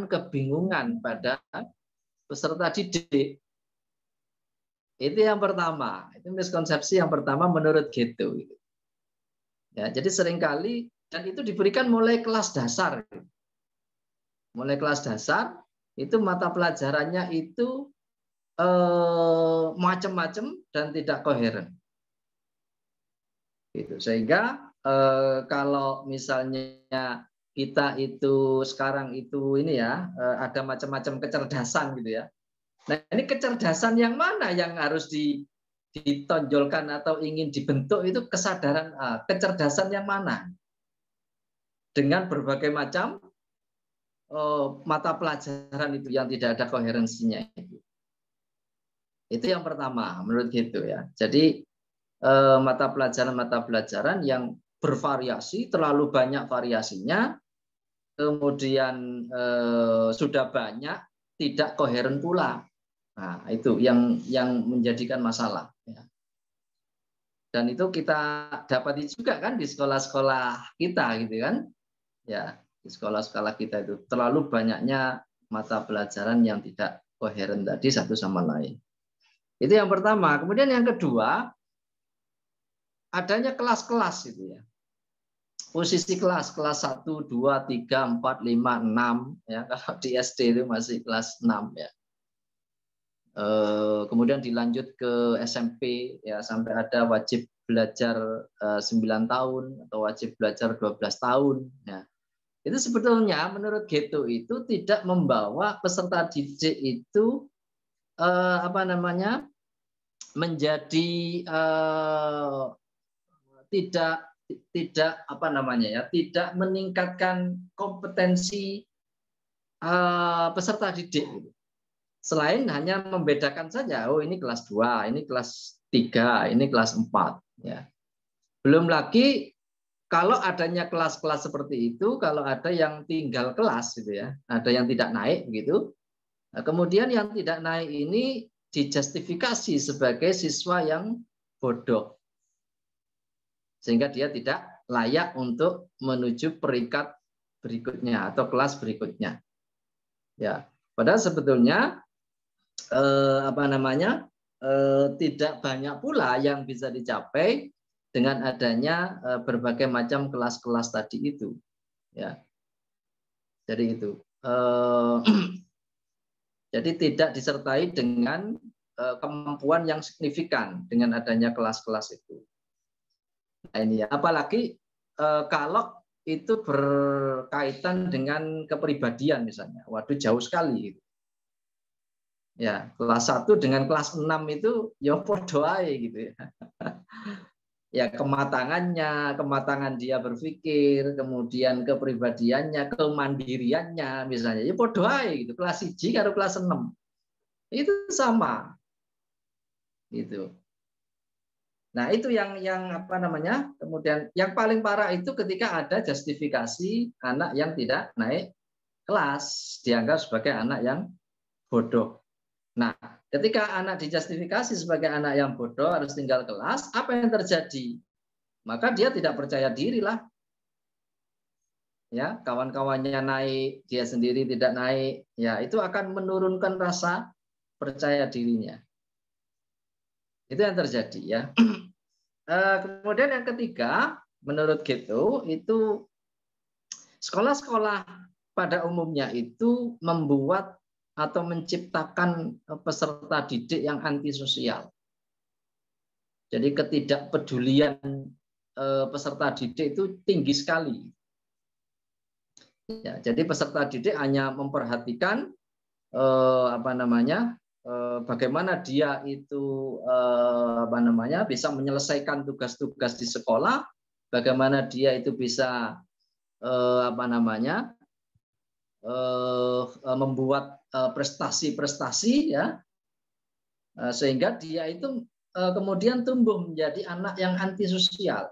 kebingungan pada peserta didik. Itu yang pertama. Itu miskonsepsi yang pertama menurut Goethe. Ya, jadi seringkali, dan itu diberikan mulai kelas dasar. Mulai kelas dasar, itu mata pelajarannya itu macam-macam dan tidak koheren. Gitu. Sehingga kalau misalnya kita itu sekarang itu ini ya ada macam-macam kecerdasan gitu ya. Nah ini kecerdasan yang mana yang harus ditonjolkan atau ingin dibentuk itu kesadaran kecerdasan yang mana dengan berbagai macam mata pelajaran itu yang tidak ada koherensinya itu yang pertama menurut gitu ya. Jadi mata pelajaran yang bervariasi, terlalu banyak variasinya, kemudian sudah banyak, tidak koheren pula. Nah, itu yang menjadikan masalah. Dan itu kita dapati juga kan di sekolah-sekolah kita, gitu kan? Ya, di sekolah-sekolah kita itu terlalu banyaknya mata pelajaran yang tidak koheren tadi satu sama lain. Itu yang pertama. Kemudian yang kedua, adanya kelas-kelas itu ya. Posisi kelas 1, 2, 3, 4, 5, 6 ya. Kalau di SD itu masih kelas 6 ya. Kemudian dilanjut ke SMP ya sampai ada wajib belajar 9 tahun atau wajib belajar 12 tahun ya. Itu sebetulnya menurut Goethe itu tidak membawa peserta didik itu menjadi tidak meningkatkan kompetensi peserta didik. Selain hanya membedakan saja, oh ini kelas 2, ini kelas 3, ini kelas 4 ya. Belum lagi kalau adanya kelas-kelas seperti itu, kalau ada yang tinggal kelas gitu ya, ada yang tidak naik begitu. Nah, kemudian yang tidak naik ini dijustifikasi sebagai siswa yang bodoh. Sehingga dia tidak layak untuk menuju peringkat berikutnya atau kelas berikutnya. Ya, padahal sebetulnya tidak banyak pula yang bisa dicapai dengan adanya berbagai macam kelas-kelas tadi itu. Ya, jadi itu. Jadi tidak disertai dengan kemampuan yang signifikan dengan adanya kelas-kelas itu. Nah, ini ya. Apalagi kalau itu berkaitan dengan kepribadian misalnya. Waduh jauh sekali. Ya, kelas 1 dengan kelas 6 itu ya podo ae gitu ya. Ya kematangan dia berpikir, kemudian kepribadiannya, kemandiriannya misalnya. Ya podo ae gitu. Kelas 1 karo kelas 6. Itu sama. Gitu. Nah, itu yang kemudian yang paling parah itu ketika ada justifikasi anak yang tidak naik kelas, dianggap sebagai anak yang bodoh. Nah, ketika anak dijustifikasi sebagai anak yang bodoh harus tinggal kelas, apa yang terjadi? Maka dia tidak percaya diri lah. Ya, kawan-kawannya naik, dia sendiri tidak naik, ya itu akan menurunkan rasa percaya dirinya. Itu yang terjadi ya. Kemudian yang ketiga, menurut Goethe itu sekolah-sekolah pada umumnya itu membuat atau menciptakan peserta didik yang antisosial. Jadi ketidakpedulian peserta didik itu tinggi sekali. Ya, jadi peserta didik hanya memperhatikan bagaimana dia itu bisa menyelesaikan tugas-tugas di sekolah, bagaimana dia itu bisa membuat prestasi-prestasi ya, sehingga dia itu kemudian tumbuh menjadi anak yang antisosial,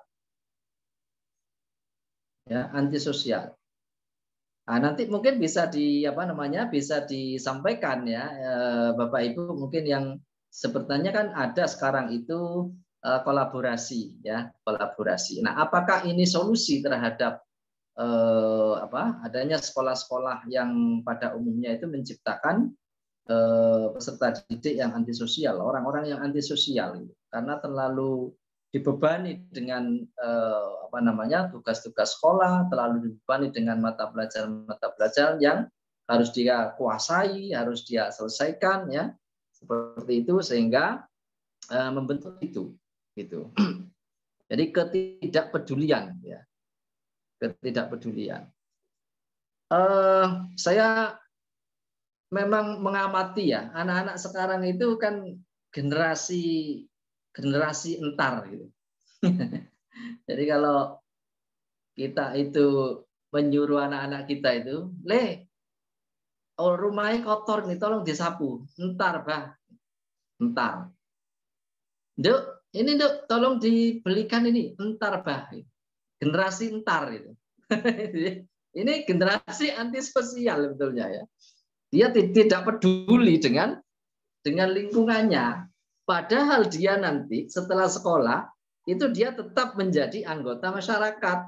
ya antisosial. Nah, nanti mungkin bisa bisa disampaikan ya Bapak Ibu mungkin yang sepertinya kan ada sekarang itu kolaborasi ya kolaborasi. Nah, apakah ini solusi terhadap adanya sekolah-sekolah yang pada umumnya itu menciptakan peserta didik yang antisosial, orang-orang yang antisosial, karena terlalu dibebani dengan tugas-tugas sekolah, terlalu dibebani dengan mata pelajaran yang harus dia kuasai, harus dia selesaikan, ya seperti itu, sehingga membentuk itu, gitu. Jadi ketidakpedulian, ya, ketidakpedulian. Saya memang mengamati, ya, anak-anak sekarang itu kan generasi entar, gitu. Jadi kalau kita itu menyuruh anak-anak kita itu, rumahnya kotor nih, tolong disapu. Entar, Bah. Entar. Duk, ini Duk, tolong dibelikan ini. Entar, Bah. Generasi entar itu. Ini generasi antisosial sebetulnya, ya. Dia tidak peduli dengan lingkungannya. Padahal dia nanti setelah sekolah itu dia tetap menjadi anggota masyarakat.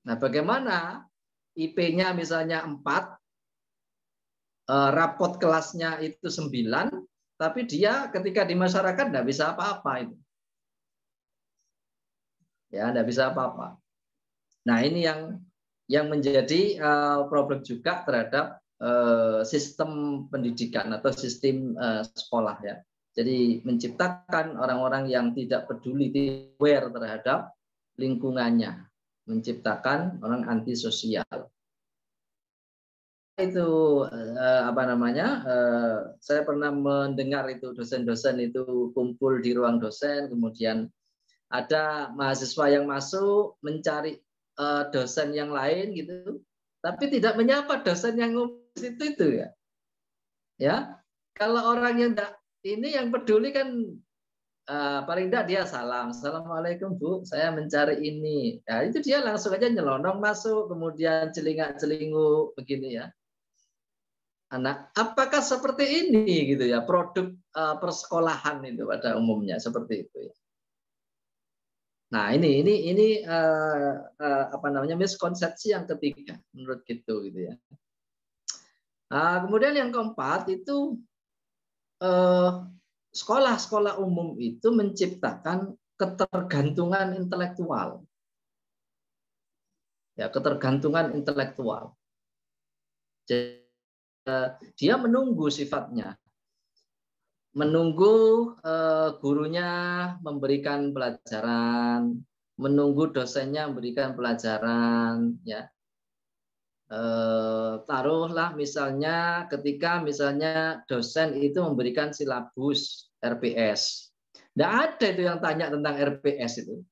Nah, bagaimana IP-nya misalnya 4, rapot kelasnya itu 9, tapi dia ketika di masyarakat tidak bisa apa-apa itu. Ya, tidak bisa apa-apa. Nah, ini yang menjadi problem juga terhadap sistem pendidikan atau sistem sekolah, ya. Jadi menciptakan orang-orang yang tidak peduli, aware terhadap lingkungannya, menciptakan orang antisosial. Itu saya pernah mendengar itu dosen-dosen itu kumpul di ruang dosen, kemudian ada mahasiswa yang masuk mencari dosen yang lain gitu, tapi tidak menyapa dosen yang ngomong itu, ya. Ya, kalau orang yang ini yang peduli kan paling tidak dia salam, assalamualaikum Bu, saya mencari ini. Ya, itu dia langsung aja nyelonong masuk, kemudian celingak-celinguk begini, ya. Anak, apakah seperti ini gitu, ya, produk persekolahan itu pada umumnya seperti itu, ya. Nah, ini miskonsepsi yang ketiga menurut gitu ya. Kemudian yang keempat itu sekolah-sekolah umum itu menciptakan ketergantungan intelektual. Ya, ketergantungan intelektual. Jadi, dia menunggu sifatnya. Menunggu gurunya memberikan pelajaran, menunggu dosennya memberikan pelajaran, ya. Taruhlah misalnya ketika misalnya dosen itu memberikan silabus RPS. Tidak ada itu yang tanya tentang RPS itu.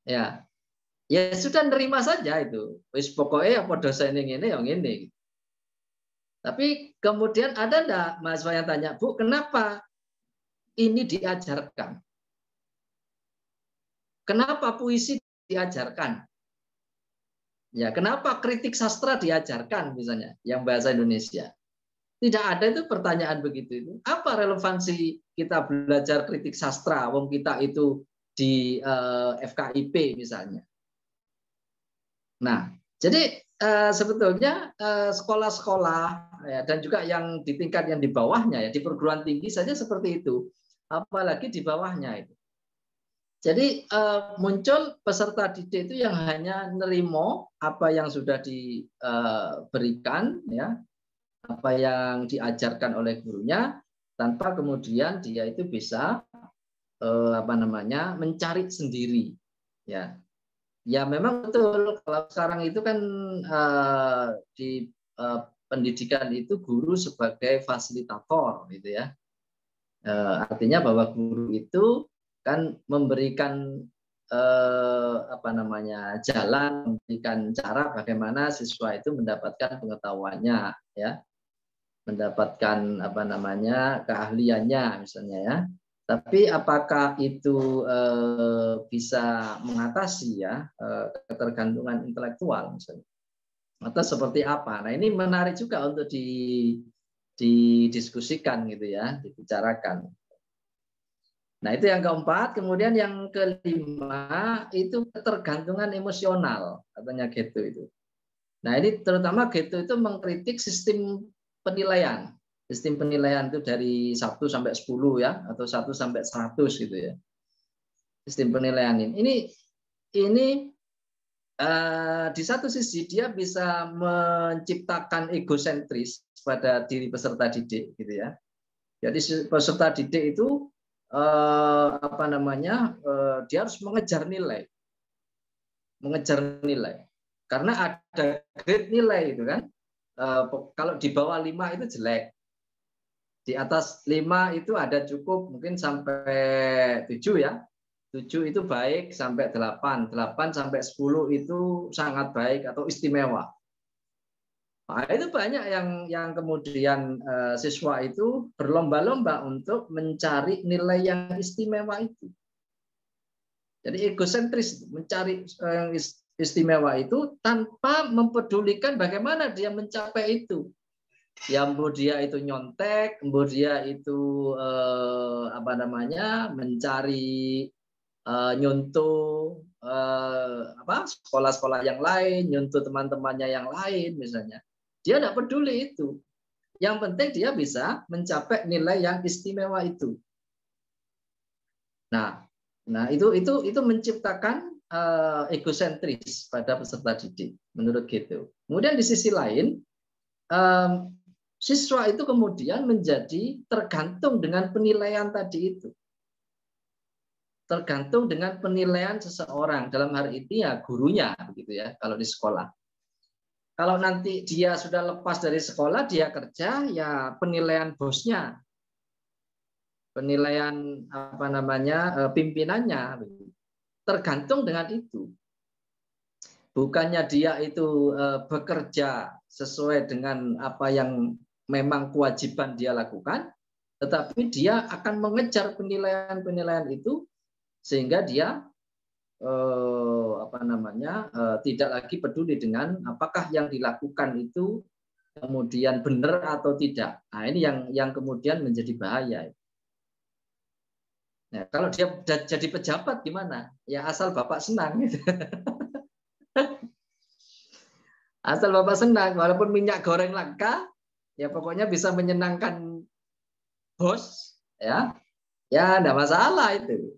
Ya. Ya sudah nerima saja itu. Wis pokoknya apa dosen yang ini. Tapi kemudian ada enggak mahasiswa yang tanya, Bu, kenapa ini diajarkan? Kenapa puisi diajarkan? Ya, kenapa kritik sastra diajarkan misalnya yang bahasa Indonesia? Tidak ada itu pertanyaan begitu itu. Apa relevansi kita belajar kritik sastra wong kita itu di FKIP misalnya? Nah, jadi sebetulnya sekolah-sekolah, ya, dan juga yang di tingkat yang di bawahnya, ya, di perguruan tinggi saja seperti itu, apalagi di bawahnya itu. Jadi muncul peserta didik itu yang hanya nerimo apa yang sudah diberikan, ya, apa yang diajarkan oleh gurunya, tanpa kemudian dia itu bisa mencari sendiri, ya. Ya memang betul, kalau sekarang itu kan di pendidikan itu guru sebagai fasilitator, gitu ya. Artinya bahwa guru itu kan memberikan jalan, memberikan cara bagaimana siswa itu mendapatkan pengetahuannya, ya, mendapatkan keahliannya misalnya, ya. Tapi apakah itu bisa mengatasi, ya, ketergantungan intelektual misalnya, atau seperti apa? Nah, ini menarik juga untuk didiskusikan gitu, ya, dibicarakan. Nah, itu yang keempat. Kemudian yang kelima itu ketergantungan emosional, katanya Getto itu. Nah, ini terutama Getto itu mengkritik sistem penilaian. Sistem penilaian itu dari 1 sampai 10 ya, atau 1 sampai 100 gitu ya. Sistem penilaian ini di satu sisi dia bisa menciptakan egosentris pada diri peserta didik gitu ya. Jadi peserta didik itu dia harus mengejar nilai, karena ada grade nilai itu kan. Kalau di bawah 5 itu jelek, di atas 5 itu ada cukup, mungkin sampai 7 ya. 7 itu baik sampai 8, 8 sampai 10 itu sangat baik atau istimewa. Nah, itu banyak yang kemudian siswa itu berlomba-lomba untuk mencari nilai yang istimewa itu. Jadi egosentris, mencari yang istimewa itu tanpa mempedulikan bagaimana dia mencapai itu. Ya, dia itu nyontek, dia itu mencari nyuntuh sekolah-sekolah yang lain, nyuntuh teman-temannya yang lain misalnya. Dia tidak peduli itu. Yang penting dia bisa mencapai nilai yang istimewa itu. Nah itu menciptakan egosentris pada peserta didik menurut Getto. Kemudian di sisi lain siswa itu kemudian menjadi tergantung dengan penilaian tadi itu. Tergantung dengan penilaian seseorang, dalam hal ini ya gurunya begitu ya kalau di sekolah. Kalau nanti dia sudah lepas dari sekolah, dia kerja, ya penilaian bosnya, penilaian pimpinannya, tergantung dengan itu. Bukannya dia itu bekerja sesuai dengan apa yang memang kewajiban dia lakukan, tetapi dia akan mengejar penilaian-penilaian itu sehingga dia tidak lagi peduli dengan apakah yang dilakukan itu kemudian benar atau tidak. Nah, ini yang kemudian menjadi bahaya. Nah, kalau dia jadi pejabat gimana? Ya asal Bapak senang. Asal Bapak senang, walaupun minyak goreng langka, ya pokoknya bisa menyenangkan bos, ya enggak masalah itu.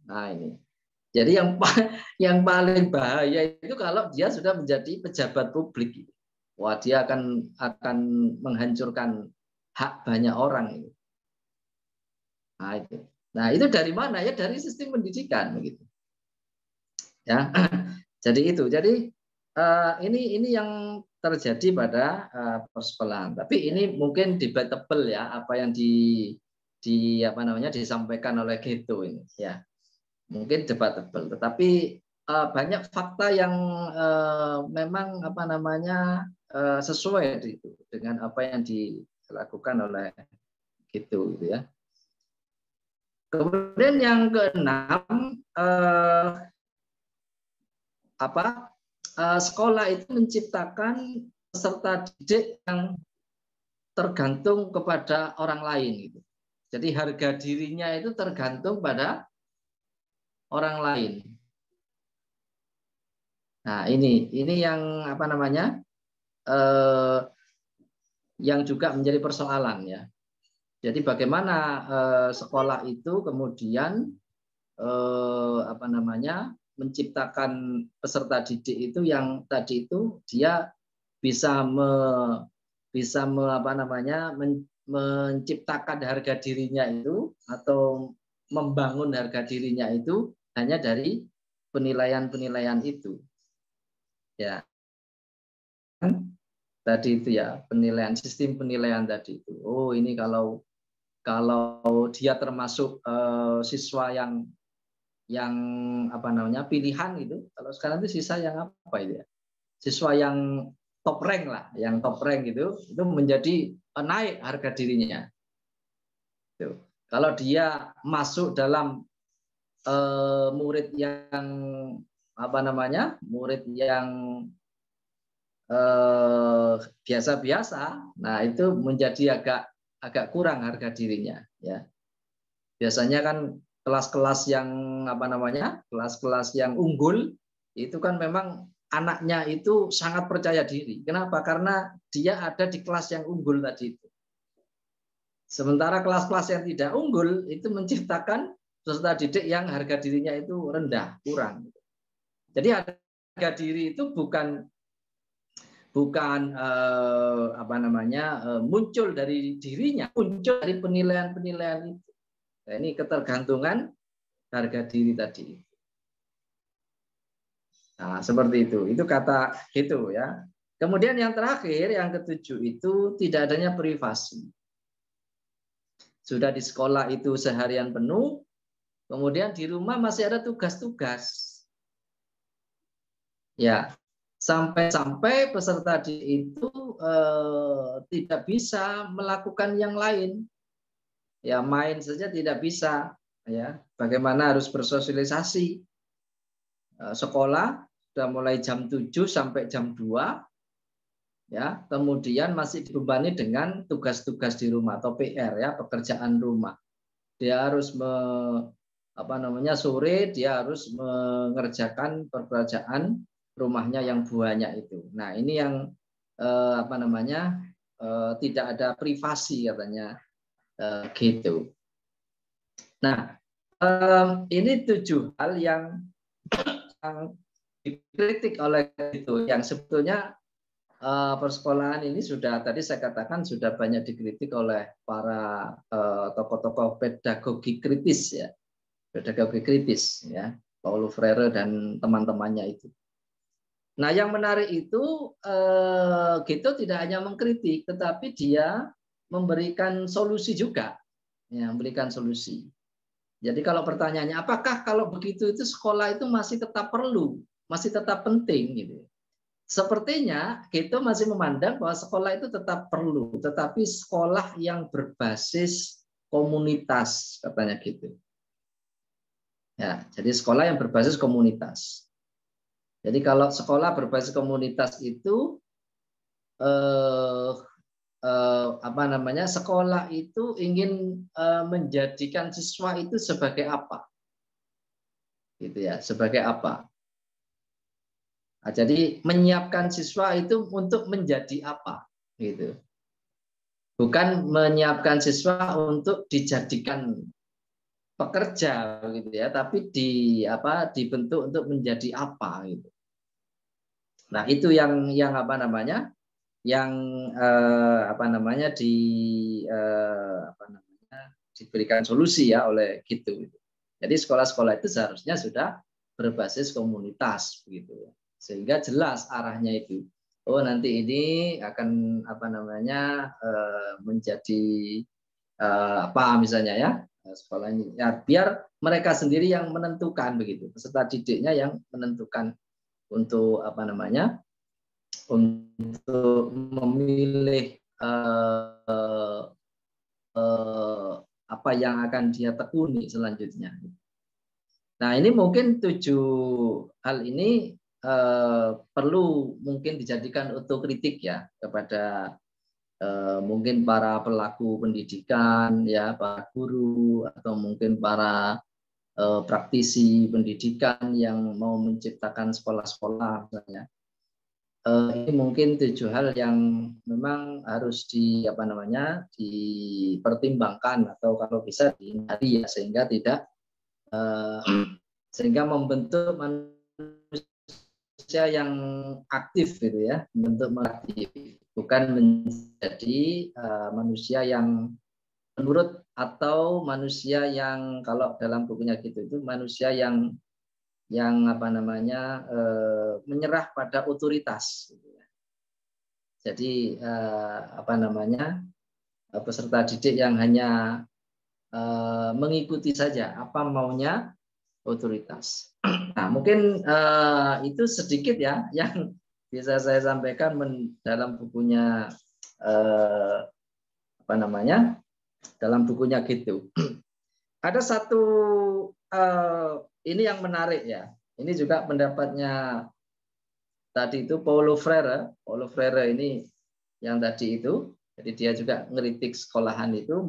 Nah, ini. Jadi yang paling bahaya itu kalau dia sudah menjadi pejabat publik. Wah, dia akan menghancurkan hak banyak orang itu. Nah, itu dari mana ya? Dari sistem pendidikan begitu. Ya. Jadi itu. Jadi ini yang terjadi pada persekolahan. Tapi ini mungkin debatable ya apa yang disampaikan oleh Getto ini ya. Mungkin debatable, tetapi banyak fakta yang memang sesuai dengan apa yang dilakukan oleh Getto gitu ya. Kemudian yang keenam, sekolah itu menciptakan peserta didik yang tergantung kepada orang lain gitu. Jadi harga dirinya itu tergantung pada orang lain. Nah, ini yang yang juga menjadi persoalan ya. Jadi bagaimana sekolah itu kemudian menciptakan peserta didik itu yang tadi itu dia bisa menciptakan harga dirinya itu atau membangun harga dirinya itu hanya dari penilaian-penilaian itu. Ya. Tadi itu ya, sistem penilaian tadi itu. Oh, ini kalau dia termasuk siswa yang pilihan gitu. Kalau sekarang itu siswa yang apa itu ya? Siswa yang top rank lah, yang top rank gitu, itu menjadi naik harga dirinya. Tuh. Kalau dia masuk dalam murid yang murid yang biasa-biasa, nah itu menjadi agak kurang harga dirinya, ya. Biasanya kan kelas-kelas yang apa namanya, kelas-kelas yang unggul itu kan memang anaknya itu sangat percaya diri. Kenapa? Karena dia ada di kelas yang unggul tadi itu. Sementara kelas-kelas yang tidak unggul itu menciptakan peserta didik yang harga dirinya itu rendah, kurang. Jadi harga diri itu bukan apa namanya muncul dari dirinya, muncul dari penilaian-penilaian itu. Nah, ini ketergantungan harga diri tadi. Nah, seperti itu. Itu kata gitu ya. Kemudian yang terakhir, yang ketujuh itu tidak adanya privasi. Sudah di sekolah itu seharian penuh, kemudian di rumah masih ada tugas-tugas. Ya, sampai-sampai peserta didik itu tidak bisa melakukan yang lain. Ya, main saja tidak bisa. Ya, bagaimana harus bersosialisasi? Sekolah sudah mulai jam 7 sampai jam 2. Ya, kemudian masih dibebani dengan tugas-tugas di rumah atau PR ya, pekerjaan rumah. Dia harus sore dia harus mengerjakan pekerjaan rumahnya yang banyak itu. Nah, ini yang tidak ada privasi katanya gitu. Nah, ini 7 hal yang dikritik oleh itu, yang sebetulnya persekolahan ini sudah tadi saya katakan sudah banyak dikritik oleh para tokoh-tokoh pedagogi kritis ya, pedagogi kritis ya, Paulo Freire dan teman-temannya itu. Nah, yang menarik itu Gito tidak hanya mengkritik, tetapi dia memberikan solusi juga, ya, memberikan solusi. Jadi kalau pertanyaannya, apakah kalau begitu itu sekolah itu masih tetap perlu, masih tetap penting gitu? Sepertinya Gito masih memandang bahwa sekolah itu tetap perlu, tetapi sekolah yang berbasis komunitas, katanya gitu. Ya, jadi sekolah yang berbasis komunitas. Jadi kalau sekolah berbasis komunitas itu sekolah itu ingin menjadikan siswa itu sebagai apa? Gitu ya, sebagai apa? Nah, jadi menyiapkan siswa itu untuk menjadi apa, gitu. Bukan menyiapkan siswa untuk dijadikan pekerja, gitu ya, tapi dibentuk untuk menjadi apa, gitu. Nah, itu yang diberikan solusi ya oleh gitu. Jadi sekolah-sekolah itu seharusnya sudah berbasis komunitas, begitu. Sehingga jelas arahnya itu. Oh, nanti ini akan menjadi misalnya ya sekolah ini. Ya, biar mereka sendiri yang menentukan begitu. Peserta didiknya yang menentukan untuk untuk memilih apa yang akan dia tekuni selanjutnya. Nah, ini mungkin 7 hal ini perlu mungkin dijadikan otokritik ya kepada mungkin para pelaku pendidikan ya, para guru atau mungkin para praktisi pendidikan yang mau menciptakan sekolah-sekolah misalnya. Ini mungkin 7 hal yang memang harus dipertimbangkan atau kalau bisa dihindari ya, sehingga membentuk manusia yang aktif gitu ya, bukan menjadi manusia yang menurut atau manusia yang kalau dalam bukunya gitu itu manusia yang menyerah pada otoritas. Jadi peserta didik yang hanya mengikuti saja apa maunya otoritas. Nah, mungkin itu sedikit ya yang bisa saya sampaikan dalam bukunya dalam bukunya gitu. Ada satu ini yang menarik ya. Ini juga pendapatnya tadi itu Paulo Freire. Paulo Freire ini yang tadi itu. Jadi dia juga ngeritik sekolahan itu.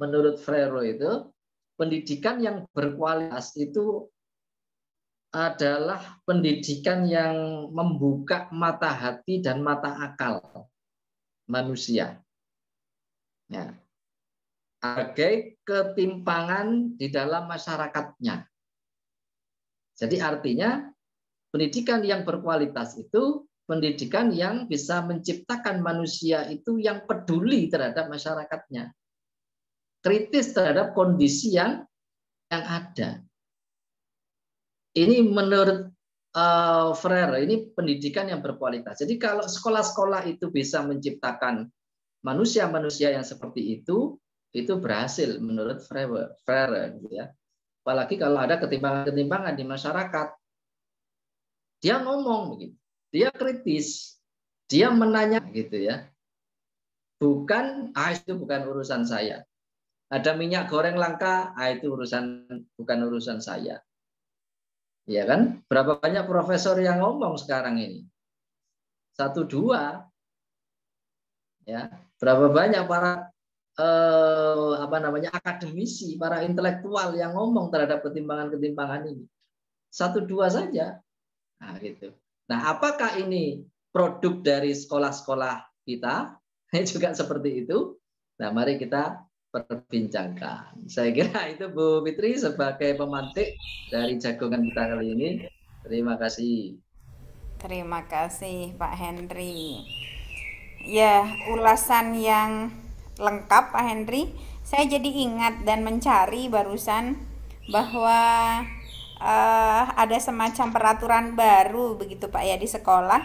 Menurut Freire itu pendidikan yang berkualitas itu adalah pendidikan yang membuka mata hati dan mata akal manusia. Ya. Sebagai ketimpangan di dalam masyarakatnya. Jadi artinya pendidikan yang berkualitas itu pendidikan yang bisa menciptakan manusia itu yang peduli terhadap masyarakatnya, kritis terhadap kondisi yang ada. Ini menurut Freire, ini pendidikan yang berkualitas. Jadi kalau sekolah-sekolah itu bisa menciptakan manusia-manusia yang seperti itu berhasil menurut Freire, gitu ya. Apalagi kalau ada ketimpangan-ketimpangan di masyarakat, dia ngomong begitu, dia kritis, dia menanya gitu ya. Bukan, itu bukan urusan saya. Ada minyak goreng langka, itu bukan urusan saya. Ya kan? Berapa banyak profesor yang ngomong sekarang ini? 1, 2. Ya, berapa banyak para akademisi, para intelektual yang ngomong terhadap ketimpangan-ketimpangan ini? 1, 2 saja. Nah, gitu. Nah, apakah ini produk dari sekolah-sekolah kita? Juga seperti itu. Nah, mari kita perbincangkan. Saya kira itu Bu Fitri sebagai pemantik dari jagongan kita kali ini. Terima kasih. Terima kasih Pak Henry. Ya, ulasan yang lengkap Pak Henry. Saya jadi ingat dan mencari barusan bahwa ada semacam peraturan baru begitu Pak ya di sekolah,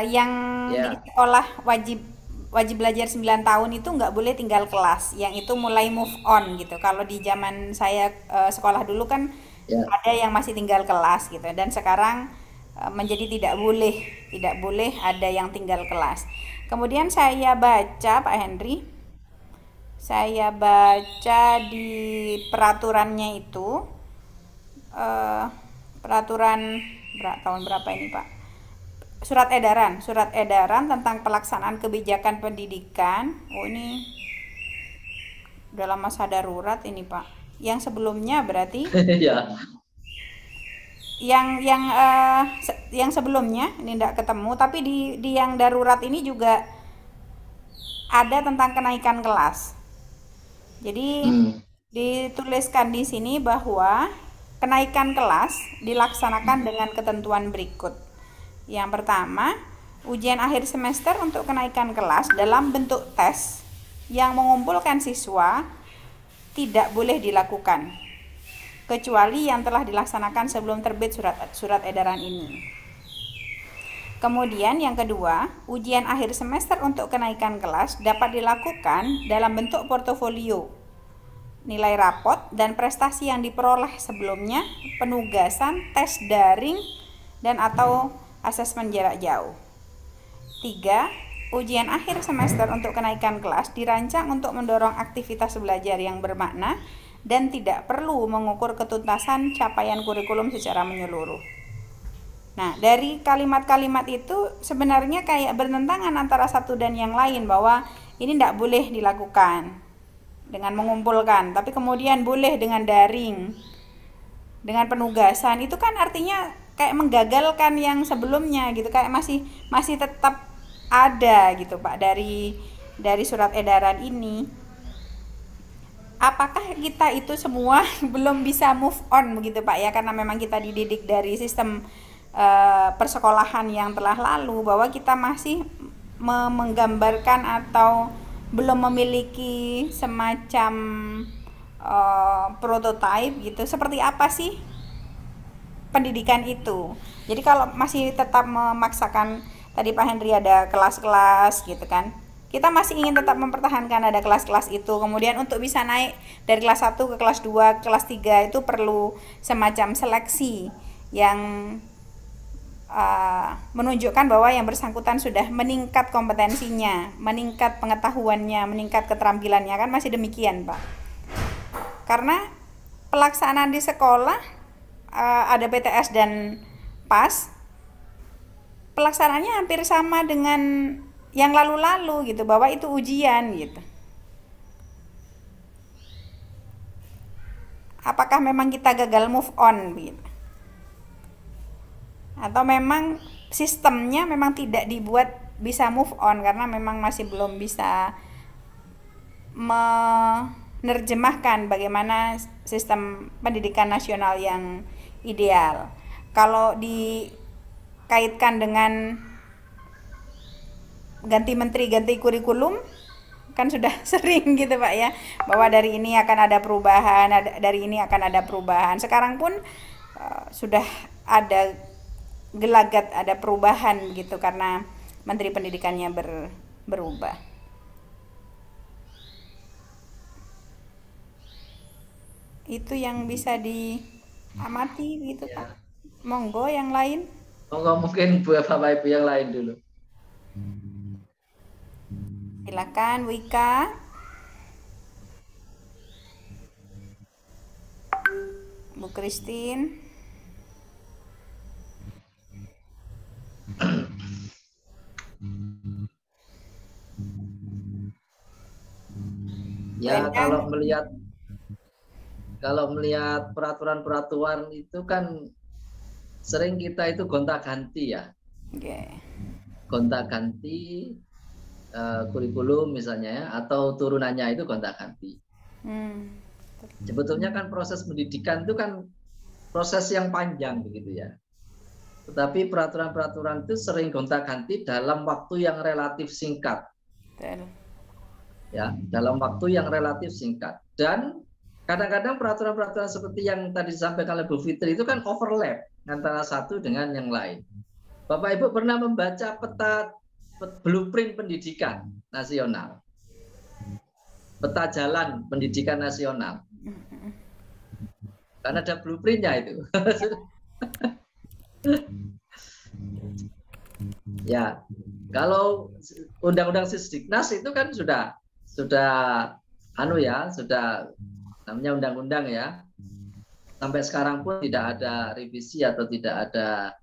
yang di Ya, sekolah wajib wajib belajar 9 tahun itu nggak boleh tinggal kelas, yang itu mulai move on gitu. Kalau di zaman saya sekolah dulu kan ya. ada yang masih tinggal kelas gitu, dan sekarang menjadi tidak boleh ada yang tinggal kelas. Kemudian saya baca Pak Henry, saya baca di peraturannya itu, eh, peraturan tahun berapa ini Pak, surat edaran tentang pelaksanaan kebijakan pendidikan. Oh, ini dalam masa darurat ini Pak. Yang sebelumnya berarti Ya. yang sebelumnya ini tidak ketemu, tapi di yang darurat ini juga ada tentang kenaikan kelas. Jadi Hmm. dituliskan di sini bahwa kenaikan kelas dilaksanakan dengan ketentuan berikut. Yang pertama, ujian akhir semester untuk kenaikan kelas dalam bentuk tes yang mengumpulkan siswa tidak boleh dilakukan kecuali yang telah dilaksanakan sebelum terbit surat edaran ini. Kemudian yang kedua, ujian akhir semester untuk kenaikan kelas dapat dilakukan dalam bentuk portofolio, nilai rapot dan prestasi yang diperoleh sebelumnya, penugasan, tes daring, dan atau asesmen jarak jauh. 3. Ujian akhir semester untuk kenaikan kelas dirancang untuk mendorong aktivitas belajar yang bermakna dan tidak perlu mengukur ketuntasan capaian kurikulum secara menyeluruh. Nah, dari kalimat-kalimat itu sebenarnya kayak bertentangan antara satu dan yang lain, bahwa ini tidak boleh dilakukan dengan mengumpulkan, tapi kemudian boleh dengan daring, dengan penugasan. Itu kan artinya kayak menggagalkan yang sebelumnya gitu, kayak masih tetap ada gitu Pak dari surat edaran ini. Apakah kita itu semua belum bisa move on begitu Pak ya, karena memang kita dididik dari sistem persekolahan yang telah lalu, bahwa kita masih menggambarkan atau belum memiliki semacam prototipe gitu, seperti apa sih pendidikan itu. Jadi kalau masih tetap memaksakan, tadi Pak Henry ada kelas-kelas gitu kan, kita masih ingin tetap mempertahankan ada kelas-kelas itu. Kemudian untuk bisa naik dari kelas 1 ke kelas 2, ke kelas 3 itu perlu semacam seleksi yang menunjukkan bahwa yang bersangkutan sudah meningkat kompetensinya, meningkat pengetahuannya, meningkat keterampilannya, kan masih demikian Pak. Karena pelaksanaan di sekolah ada PTS dan PAS, pelaksanaannya hampir sama dengan yang lalu-lalu gitu, bahwa itu ujian gitu. apakah memang kita gagal move on gitu? Atau memang sistemnya memang tidak dibuat bisa move on karena memang masih belum bisa menerjemahkan bagaimana sistem pendidikan nasional yang ideal. Kalau dikaitkan dengan ganti menteri, ganti kurikulum, kan sudah sering gitu Pak ya, bahwa dari ini akan ada perubahan, dari ini akan ada perubahan. Sekarang pun sudah ada gelagat, ada perubahan gitu karena menteri pendidikannya berubah. Itu yang bisa diamati gitu Ya. Pak. Monggo yang lain. Monggo mungkin buat Bapak Ibu yang lain dulu. Silakan Wika. Bu Christine. Ya, Brenda. kalau melihat peraturan-peraturan itu kan sering kita itu gonta-ganti ya. Okay. Gonta-ganti kurikulum misalnya ya, atau turunannya itu gonta-ganti. Sebetulnya kan proses pendidikan itu kan proses yang panjang begitu ya. Tetapi peraturan-peraturan itu sering gonta-ganti dalam waktu yang relatif singkat. Ya, dalam waktu yang relatif singkat. Dan kadang-kadang peraturan-peraturan seperti yang tadi disampaikan oleh Bu Fitri itu kan overlap antara satu dengan yang lain. Bapak Ibu pernah membaca peta blueprint pendidikan nasional, peta jalan pendidikan nasional, karena ada blueprintnya itu. Ya, kalau Undang-Undang Sisdiknas itu kan sudah namanya undang-undang ya. Sampai sekarang pun tidak ada revisi atau tidak ada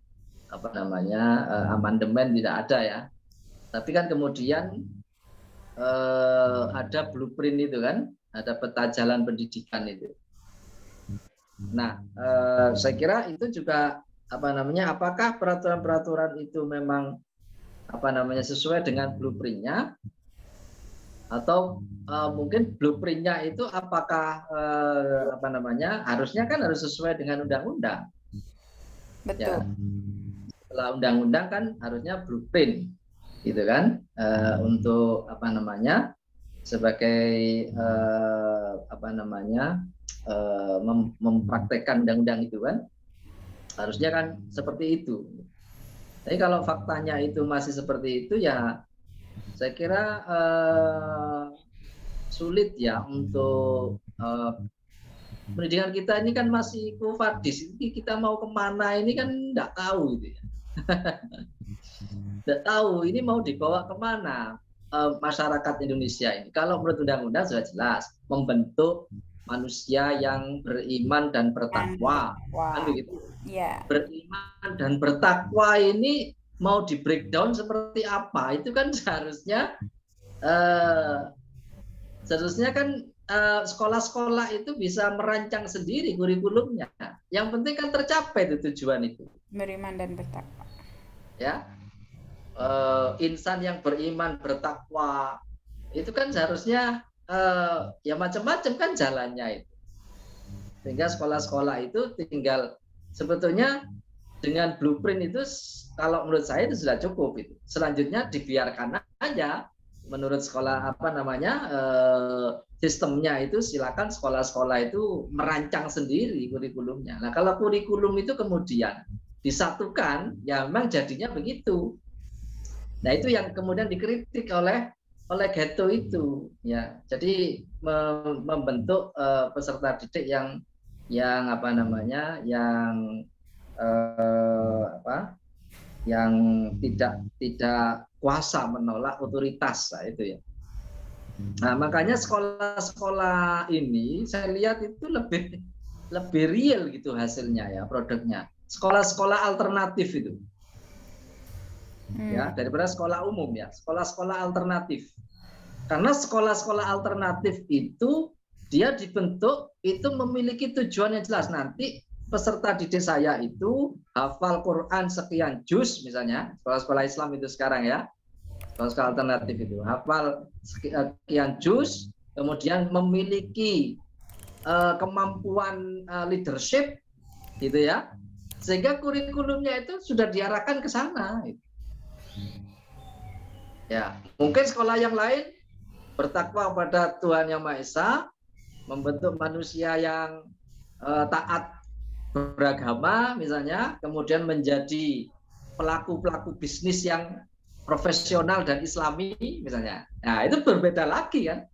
amandemen, tidak ada ya. Tapi kan kemudian ada blueprint itu kan, ada peta jalan pendidikan itu. Nah, saya kira itu juga apakah peraturan-peraturan itu memang sesuai dengan blueprintnya, atau mungkin blueprintnya itu apakah harusnya kan harus sesuai dengan undang-undang. Betul. Ya. Setelah undang-undang kan harusnya blueprint, gitu kan, untuk sebagai mempraktekkan undang-undang itu kan, harusnya kan seperti itu. Tapi kalau faktanya itu masih seperti itu ya, saya kira sulit ya untuk pendidikan kita ini kan masih kufadis. Ini kita mau kemana ini kan nggak tahu gitu ya. Nggak tahu ini mau dibawa kemana masyarakat Indonesia ini. Kalau menurut undang-undang sudah jelas membentuk manusia yang beriman dan bertakwa. Kan begitu. Yeah. Beriman dan bertakwa ini mau di breakdown seperti apa? Itu kan seharusnya kan sekolah-sekolah itu bisa merancang sendiri kurikulumnya. Yang penting kan tercapai itu tujuan itu. Beriman dan bertakwa. Ya, insan yang beriman bertakwa itu kan seharusnya ya macam-macam kan jalannya itu. Sehingga sekolah-sekolah itu tinggal sebetulnya dengan blueprint itu kalau menurut saya itu sudah cukup itu. Selanjutnya dibiarkan aja menurut sekolah sistemnya itu, silakan sekolah-sekolah itu merancang sendiri kurikulumnya. Nah, kalau kurikulum itu kemudian disatukan, ya memang jadinya begitu. Nah, itu yang kemudian dikritik oleh Getto itu, ya. Jadi membentuk peserta didik yang tidak kuasa menolak otoritas, nah, itu ya. Nah, makanya sekolah-sekolah ini saya lihat itu lebih real gitu hasilnya ya, produknya. Sekolah-sekolah alternatif itu. Ya, daripada sekolah umum ya, sekolah-sekolah alternatif. Karena sekolah-sekolah alternatif itu dia dibentuk itu memiliki tujuan yang jelas. Nanti peserta didik saya itu hafal Quran sekian juz misalnya, sekolah-sekolah Islam itu sekarang ya, sekolah alternatif itu hafal sekian juz, kemudian memiliki kemampuan leadership gitu ya, sehingga kurikulumnya itu sudah diarahkan ke sana. Ya, mungkin sekolah yang lain bertakwa kepada Tuhan Yang Maha Esa, membentuk manusia yang taat beragama misalnya, kemudian menjadi pelaku-pelaku bisnis yang profesional dan islami misalnya. Nah, itu berbeda lagi kan.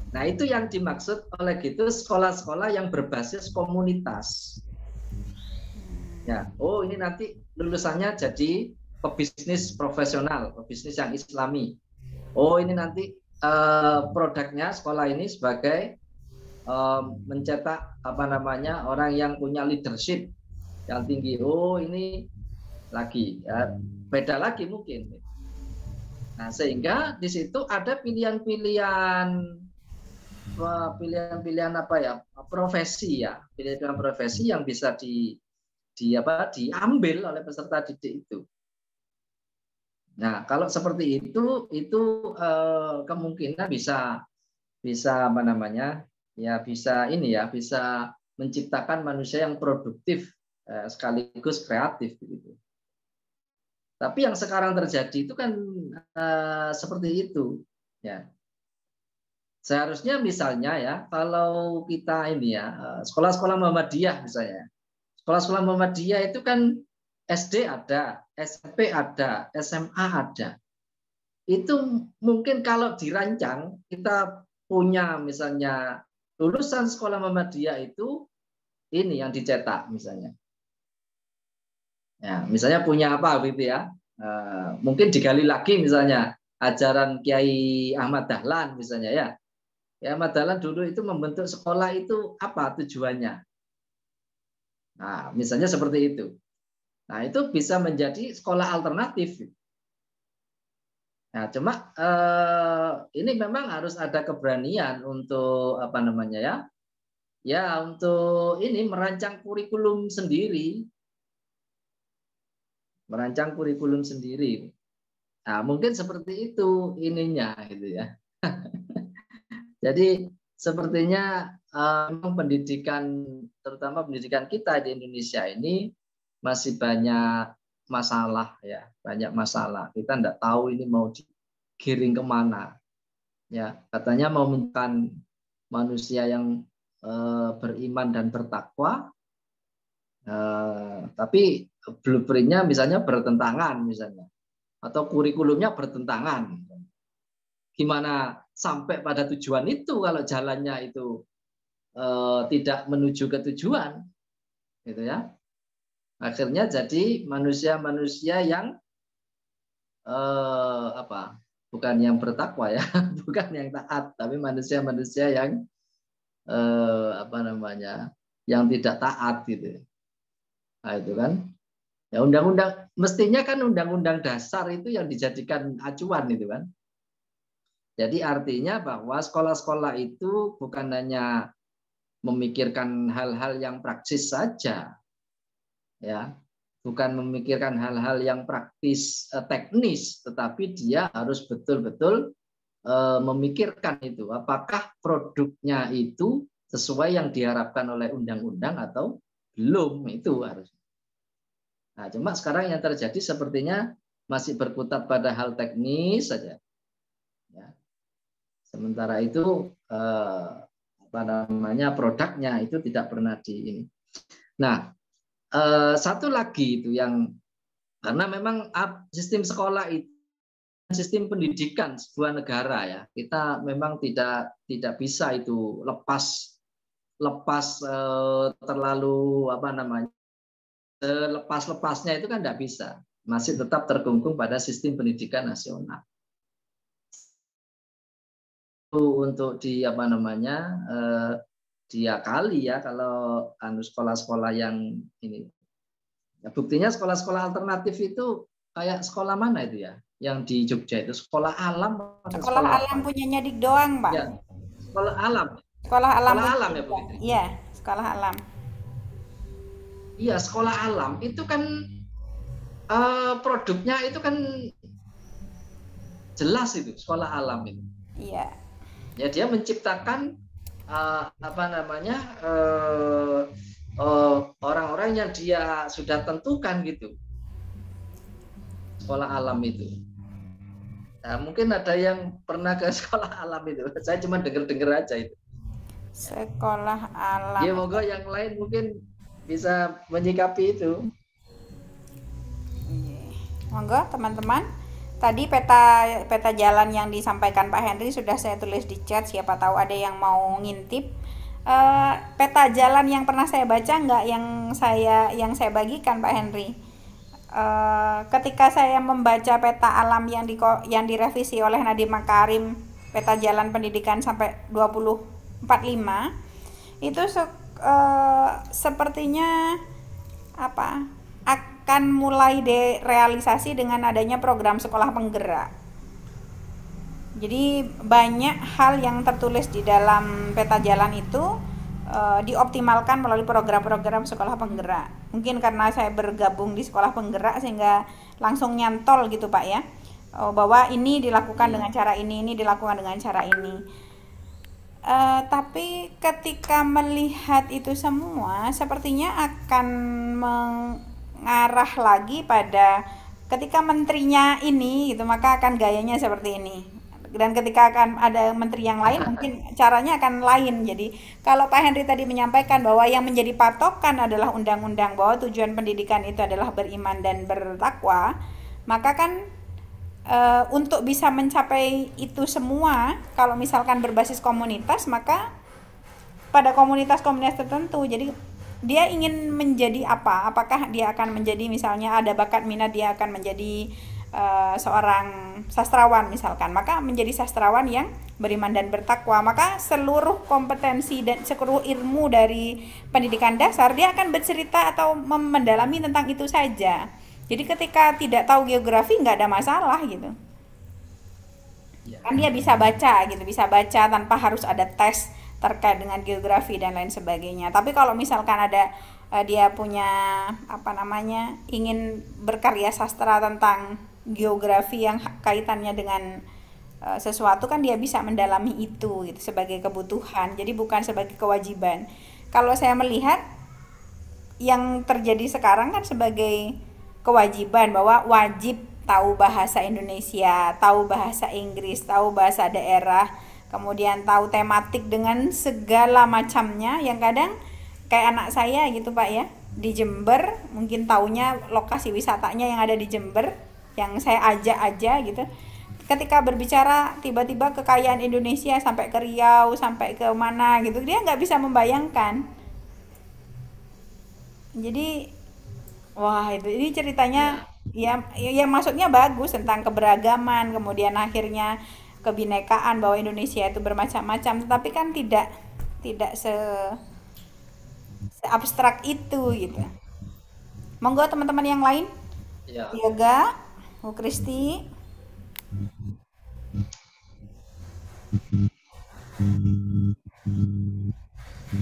Nah, itu yang dimaksud oleh gitu sekolah-sekolah yang berbasis komunitas. Ya, oh ini nanti lulusannya jadi pebisnis profesional, pebisnis yang islami. Oh ini nanti produknya sekolah ini sebagai mencetak apa namanya orang yang punya leadership yang tinggi. Oh ini lagi ya, beda lagi mungkin. Nah sehingga di situ ada pilihan-pilihan apa ya, profesi ya, pilihan profesi yang bisa diambil oleh peserta didik itu. Nah kalau seperti itu kemungkinan bisa apa namanya ya, bisa ini ya, bisa menciptakan manusia yang produktif sekaligus kreatif begitu. Tapi yang sekarang terjadi itu kan seperti itu ya. Seharusnya misalnya ya, kalau kita ini ya, sekolah-sekolah Muhammadiyah misalnya. Sekolah-sekolah Muhammadiyah itu kan SD ada, SMP ada, SMA ada. Itu mungkin kalau dirancang, kita punya misalnya lulusan sekolah Muhammadiyah itu ini yang dicetak misalnya. Ya, misalnya punya apa gitu ya. Mungkin digali lagi misalnya ajaran Kiai Ahmad Dahlan misalnya ya. Ya, Ahmad Dahlan dulu itu membentuk sekolah itu apa tujuannya? Nah, misalnya seperti itu. Nah, itu bisa menjadi sekolah alternatif. Nah, cuma ini memang harus ada keberanian untuk apa namanya ya? Ya, untuk ini merancang kurikulum sendiri. Merancang kurikulum sendiri. Nah, mungkin seperti itu ininya gitu ya. Jadi sepertinya memang pendidikan, terutama pendidikan kita di Indonesia ini masih banyak masalah ya, banyak masalah. Kita tidak tahu ini mau digiring kemana. Ya, katanya mau menciptakan manusia yang beriman dan bertakwa, tapi blueprint-nya misalnya bertentangan misalnya, atau kurikulumnya bertentangan. Gimana sampai pada tujuan itu kalau jalannya itu tidak menuju ke tujuan, gitu ya. Akhirnya jadi manusia-manusia yang bukan yang bertakwa ya, bukan yang taat, tapi manusia-manusia yang yang tidak taat gitu. Nah itu kan, ya undang-undang mestinya kan undang-undang dasar itu yang dijadikan acuan itu kan. Jadi artinya bahwa sekolah-sekolah itu bukan hanya memikirkan hal-hal yang praktis saja, ya, bukan memikirkan hal-hal yang praktis teknis, tetapi dia harus betul-betul memikirkan itu apakah produknya itu sesuai yang diharapkan oleh undang-undang atau belum, itu harus. Nah, cuma sekarang yang terjadi sepertinya masih berkutat pada hal teknis saja. Ya. Sementara itu produknya itu tidak pernah di ini. Nah, satu lagi itu yang karena memang sistem sekolah itu sistem pendidikan sebuah negara ya, kita memang tidak bisa itu lepas terlalu lepas-lepasnya itu kan tidak bisa, masih tetap terkungkung pada sistem pendidikan nasional. Untuk diakali ya kalau sekolah-sekolah yang ini. Ya, buktinya sekolah-sekolah alternatif itu kayak sekolah mana itu ya? Yang di Jogja itu sekolah alam. Sekolah alam punyanya Dik doang, Pak. Ya. Sekolah alam. Sekolah alam. Sekolah alam ya Bu Fitri? Iya, sekolah alam. Iya, sekolah alam itu kan produknya itu kan jelas itu, sekolah alam itu. Iya. Ya dia menciptakan apa namanya orang-orang yang dia sudah tentukan gitu. Sekolah alam itu. Nah, mungkin ada yang pernah ke sekolah alam itu. Saya cuma dengar-dengar aja itu. Sekolah alam. Ya, monggo yang lain mungkin bisa menyikapi itu. Monggo teman-teman. Tadi peta jalan yang disampaikan Pak Henry sudah saya tulis di chat. Siapa tahu ada yang mau ngintip. Peta jalan yang pernah saya baca nggak yang saya bagikan Pak Henry? Ketika saya membaca peta alam yang direvisi oleh Nadiem Makarim, peta jalan pendidikan sampai 2045 itu sepertinya akan mulai direalisasi dengan adanya program sekolah penggerak. Jadi banyak hal yang tertulis di dalam peta jalan itu dioptimalkan melalui program-program sekolah penggerak. Mungkin karena saya bergabung di sekolah penggerak sehingga langsung nyantol gitu Pak ya, bahwa ini dilakukan dengan cara ini dilakukan dengan cara ini. Tapi ketika melihat itu semua sepertinya akan mengarah lagi pada ketika menterinya ini gitu, maka akan gayanya seperti ini. Dan ketika akan ada menteri yang lain mungkin caranya akan lain. Jadi kalau Pak Henry tadi menyampaikan bahwa yang menjadi patokan adalah undang-undang, bahwa tujuan pendidikan itu adalah beriman dan bertakwa, maka kan untuk bisa mencapai itu semua, kalau misalkan berbasis komunitas, maka pada komunitas-komunitas tertentu. Jadi dia ingin menjadi apa? Apakah dia akan menjadi, misalnya ada bakat minat dia akan menjadi seorang sastrawan misalkan, maka menjadi sastrawan yang beriman dan bertakwa, maka seluruh kompetensi dan seluruh ilmu dari pendidikan dasar dia akan bercerita atau mendalami tentang itu saja. Jadi ketika tidak tahu geografi nggak ada masalah gitu, kan dia bisa baca gitu, bisa baca tanpa harus ada tes terkait dengan geografi dan lain sebagainya. Tapi kalau misalkan ada dia punya ingin berkarya sastra tentang geografi yang kaitannya dengan sesuatu, kan dia bisa mendalami itu gitu sebagai kebutuhan, jadi bukan sebagai kewajiban. Kalau saya melihat yang terjadi sekarang kan sebagai kewajiban, bahwa wajib tahu bahasa Indonesia, tahu bahasa Inggris, tahu bahasa daerah, kemudian tahu tematik dengan segala macamnya, yang kadang kayak anak saya gitu Pak ya, di Jember mungkin taunya lokasi wisatanya yang ada di Jember, yang saya ajak aja gitu. Ketika berbicara tiba-tiba kekayaan Indonesia sampai ke Riau, sampai ke mana gitu, dia nggak bisa membayangkan. Jadi wah, ini ceritanya ya maksudnya bagus tentang keberagaman, kemudian akhirnya kebinekaan, bahwa Indonesia itu bermacam-macam, tetapi kan tidak abstrak itu gitu. Monggo teman-teman yang lain. Ya. Yoga, Bu Kristi.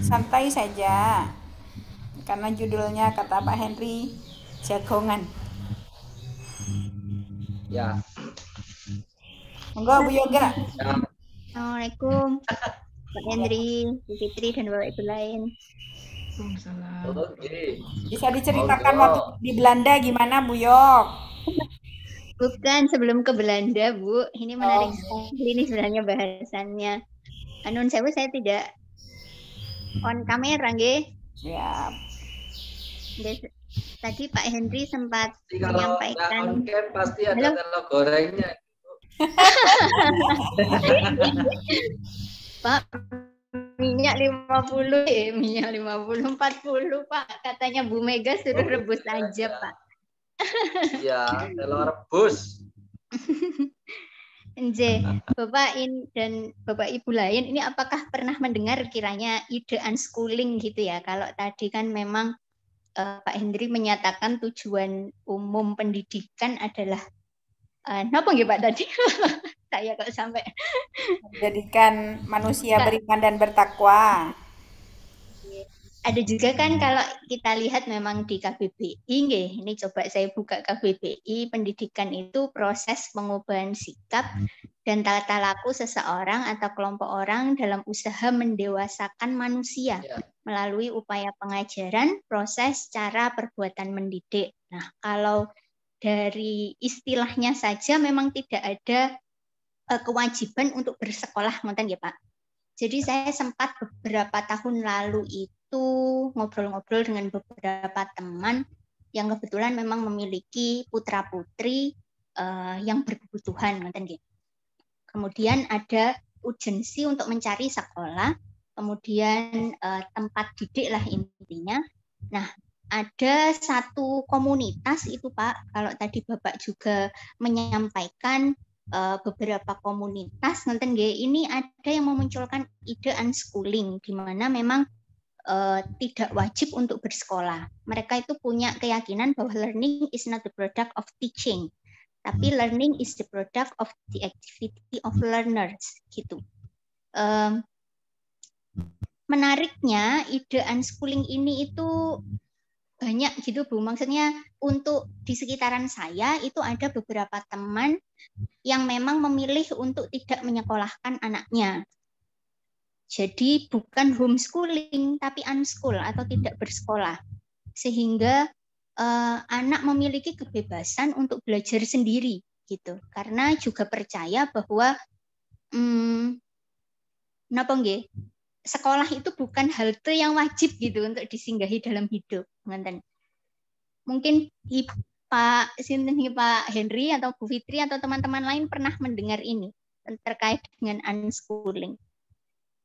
Santai saja. Karena judulnya kata Pak Henry jagongan. Ya. Monggo Bu Yoga. Ya. Assalamualaikum Pak Henry, Bu Fitri dan Bapak Ibu lain. Oke. Bisa diceritakan waktu di Belanda gimana Bu Yok? Bukan, sebelum ke Belanda Bu, ini menarik sekali ini sebenarnya bahasannya. Anun sewu, saya tidak on kamera nggih. Ya. Tadi Pak Henry sempat kalau menyampaikan. On cam pasti ada telur gorengnya. Pak, minyak 50 minyak 50 40 Pak, katanya Bu Mega suruh rebus aja Pak. Iya, telur rebus. Nje, Bapak dan Bapak Ibu lain, ini apakah pernah mendengar kiranya ide unschooling gitu ya? Kalau tadi kan memang Pak Henry menyatakan tujuan umum pendidikan adalah apa nggih Pak tadi? saya kok sampai Jadikan manusia beriman dan bertakwa. ada juga kan kalau kita lihat memang di KBBI, ini coba saya buka KBBI, pendidikan itu proses pengubahan sikap dan tata laku seseorang atau kelompok orang dalam usaha mendewasakan manusia melalui upaya pengajaran, proses, cara, perbuatan mendidik. Nah, kalau dari istilahnya saja memang tidak ada kewajiban untuk bersekolah, ngoten ya Pak. Jadi saya sempat beberapa tahun lalu itu ngobrol-ngobrol dengan beberapa teman yang kebetulan memang memiliki putra-putri yang berkebutuhan, ngoten nggih. Kemudian ada urgensi untuk mencari sekolah, kemudian tempat didik lah intinya. Nah, ada satu komunitas itu Pak, kalau tadi Bapak juga menyampaikan beberapa komunitas nanti ini ada yang memunculkan ide unschooling di mana memang tidak wajib untuk bersekolah. Mereka itu punya keyakinan bahwa learning is not the product of teaching, tapi learning is the product of the activity of learners gitu. Menariknya ide unschooling ini itu banyak gitu Bu. Maksudnya untuk di sekitaran saya itu ada beberapa teman yang memang memilih untuk tidak menyekolahkan anaknya. Jadi bukan homeschooling tapi unschool atau tidak bersekolah. Sehingga anak memiliki kebebasan untuk belajar sendiri gitu. Karena juga percaya bahwa napa nggih? Sekolah itu bukan halte yang wajib gitu untuk disinggahi dalam hidup. Mungkin Pak Henry atau Bu Fitri atau teman-teman lain pernah mendengar ini terkait dengan unschooling.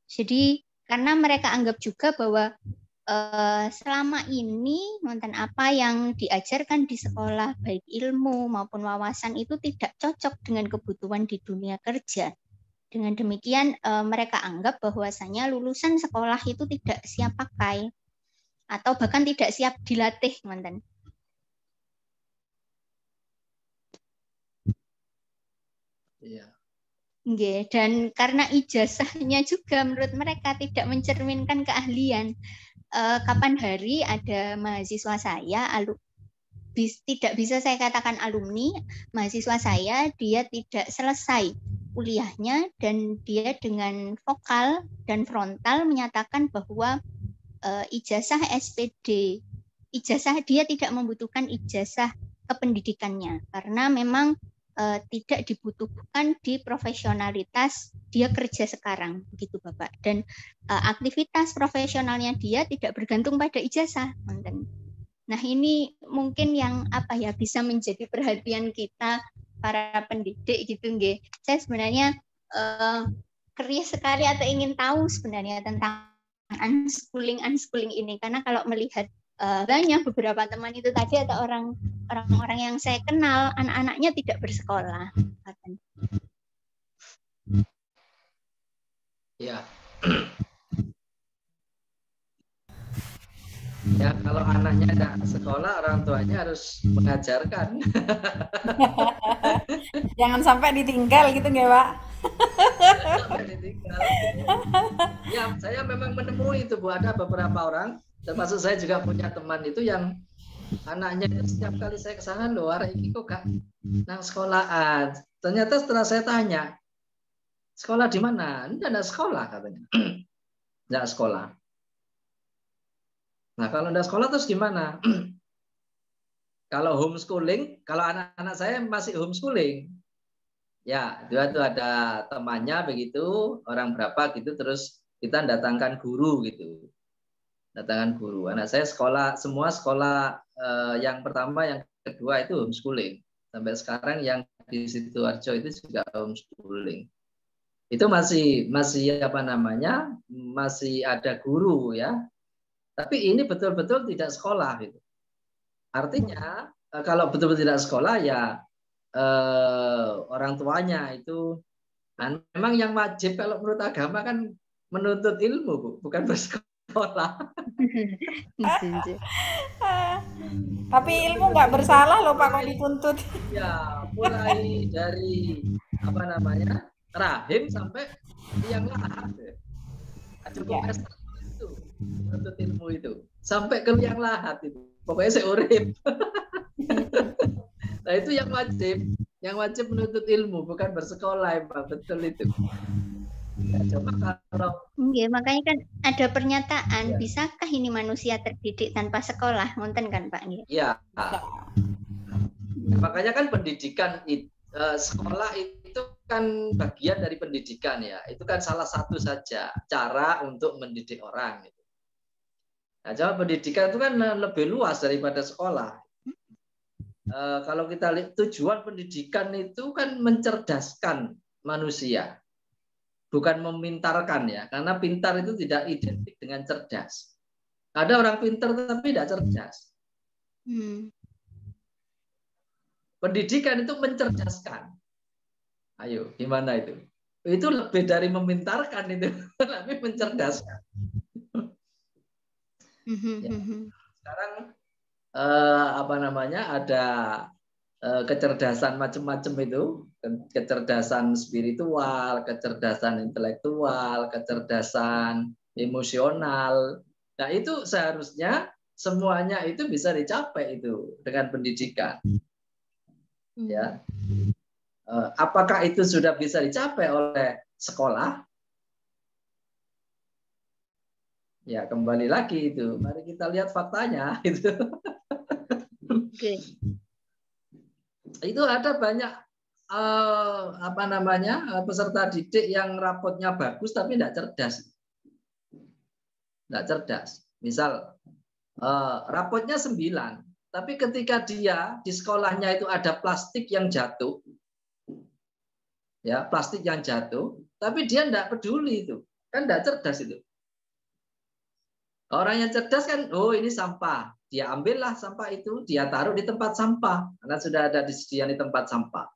Jadi karena mereka anggap juga bahwa selama ini apa yang diajarkan di sekolah baik ilmu maupun wawasan itu tidak cocok dengan kebutuhan di dunia kerja. Dengan demikian mereka anggap bahwasanya lulusan sekolah itu tidak siap pakai atau bahkan tidak siap dilatih, mantan. Iya. Dan karena ijazahnya juga menurut mereka tidak mencerminkan keahlian. Kapan hari ada mahasiswa saya, tidak bisa saya katakan alumni, mahasiswa saya dia tidak selesai kuliahnya dan dia dengan vokal dan frontal menyatakan bahwa ijazah SPD, ijazah dia tidak membutuhkan ijazah kependidikannya karena memang tidak dibutuhkan di profesionalitas dia kerja sekarang, begitu Bapak. Dan aktivitas profesionalnya dia tidak bergantung pada ijazah. Nah ini mungkin yang bisa menjadi perhatian kita para pendidik gitu nggih. Saya sebenarnya curious sekali atau ingin tahu sebenarnya tentang unschooling ini karena kalau melihat banyak beberapa teman itu tadi atau orang-orang yang saya kenal anak-anaknya tidak bersekolah. Ya. Ya, kalau anaknya tidak sekolah, orang tuanya harus mengajarkan. Jangan sampai ditinggal gitu nggak, Pak? Sampai ditinggal. Ya, saya memang menemui itu, Bu. Ada beberapa orang, termasuk saya juga punya teman itu yang anaknya itu setiap kali saya ke sana, loh, arek iki kok gak nang sekolahan. Ternyata setelah saya tanya, sekolah di mana? Enggak sekolah katanya. Enggak sekolah. Nah, kalau enggak sekolah terus gimana? Kalau homeschooling, kalau anak-anak saya masih homeschooling. Ya, itu ada temannya begitu, orang berapa gitu, terus kita datangkan guru gitu. Datangkan guru. Anak saya sekolah, semua sekolah yang pertama, yang kedua itu homeschooling. Sampai sekarang yang di Sidoarjo itu juga homeschooling. Itu masih masih ada guru ya. Tapi ini betul-betul tidak sekolah gitu. Artinya kalau betul-betul tidak sekolah ya orang tuanya itu memang yang wajib kalau menurut agama kan menuntut ilmu, Bu, bukan bersekolah. Tapi ilmu nggak bersalah loh Pak kalau dituntut. Ya, mulai dari rahim sampai liang lahat. Cukup S1 itu menuntut ilmu itu sampai ke liang lahat itu. Pokoknya saya urip. Nah itu yang wajib menuntut ilmu, bukan bersekolah, Pak. Betul itu. Ya, coba kalau ya, makanya kan ada pernyataan, bisakah ini manusia terdidik tanpa sekolah, ngonten kan Pak? Iya. Makanya kan pendidikan sekolah itu kan bagian dari pendidikan ya. Itu kan salah satu saja cara untuk mendidik orang. Nah, coba pendidikan itu kan lebih luas daripada sekolah. Kalau kita lihat tujuan pendidikan itu kan mencerdaskan manusia. Bukan memintarkan ya, karena pintar itu tidak identik dengan cerdas. Ada orang pintar tapi tidak cerdas. Pendidikan itu mencerdaskan. Ayo, gimana itu? Itu lebih dari memintarkan itu, tapi mencerdaskan. Ya. Sekarang ada kecerdasan macam-macam itu, kecerdasan spiritual, kecerdasan intelektual, kecerdasan emosional. Nah, itu seharusnya semuanya itu bisa dicapai itu dengan pendidikan. Ya. Apakah itu sudah bisa dicapai oleh sekolah? Ya, kembali lagi itu. Mari kita lihat faktanya itu. Oke. Itu ada banyak peserta didik yang rapotnya bagus tapi tidak cerdas. Tidak cerdas. Misal rapotnya 9, tapi ketika dia di sekolahnya itu ada plastik yang jatuh, ya plastik yang jatuh, tapi dia tidak peduli itu, kan tidak cerdas itu. Orang yang cerdas kan, oh ini sampah, dia ambillah sampah itu, dia taruh di tempat sampah, karena sudah ada disediakan di tempat sampah.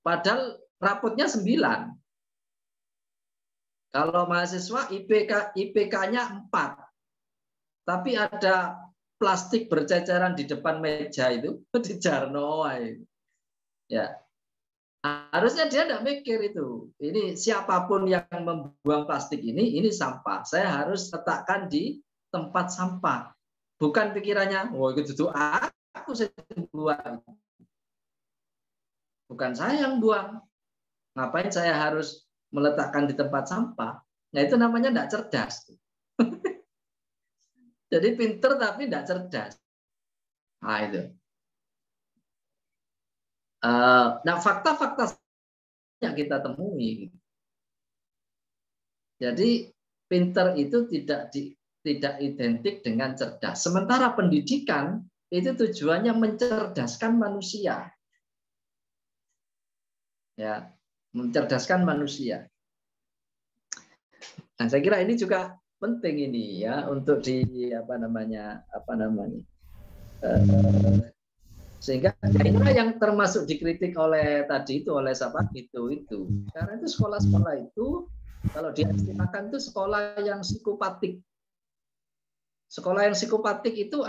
Padahal rapotnya 9. Kalau mahasiswa IPK-nya 4, tapi ada plastik berceceran di depan meja itu, di Jarno. Ya, harusnya dia tidak mikir itu. Ini siapapun yang membuang plastik ini sampah. Saya harus letakkan di tempat sampah. Bukan pikirannya, oh itu aku saya buang. Bukan saya yang buang. Ngapain saya harus meletakkan di tempat sampah? Nah itu namanya tidak cerdas. Jadi pinter tapi tidak cerdas. Nah itu. Nah fakta-fakta yang kita temui. Jadi pinter itu tidak identik dengan cerdas. Sementara pendidikan itu tujuannya mencerdaskan manusia. Ya, mencerdaskan manusia. Nah, saya kira ini juga penting ini ya untuk sehingga inilah yang termasuk dikritik oleh tadi itu oleh siapa itu. Karena itu sekolah-sekolah itu kalau diistimewakan itu sekolah yang psikopatik. Sekolah yang psikopatik itu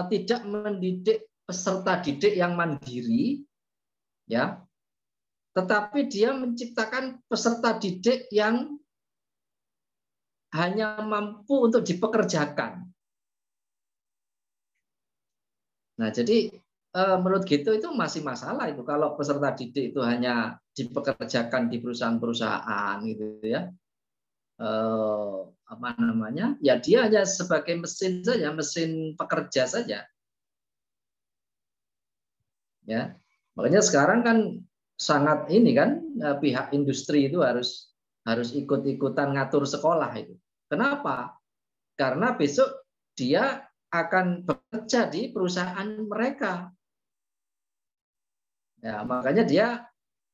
tidak mendidik peserta didik yang mandiri, ya, tetapi dia menciptakan peserta didik yang hanya mampu untuk dipekerjakan. Nah, jadi menurut gitu itu masih masalah itu kalau peserta didik itu hanya dipekerjakan di perusahaan-perusahaan gitu ya. Ya dia hanya sebagai mesin saja, mesin pekerja saja. Ya. Makanya sekarang kan sangat ini kan pihak industri itu harus ikut-ikutan ngatur sekolah itu. Kenapa? Karena besok dia akan bekerja di perusahaan mereka. Ya, makanya dia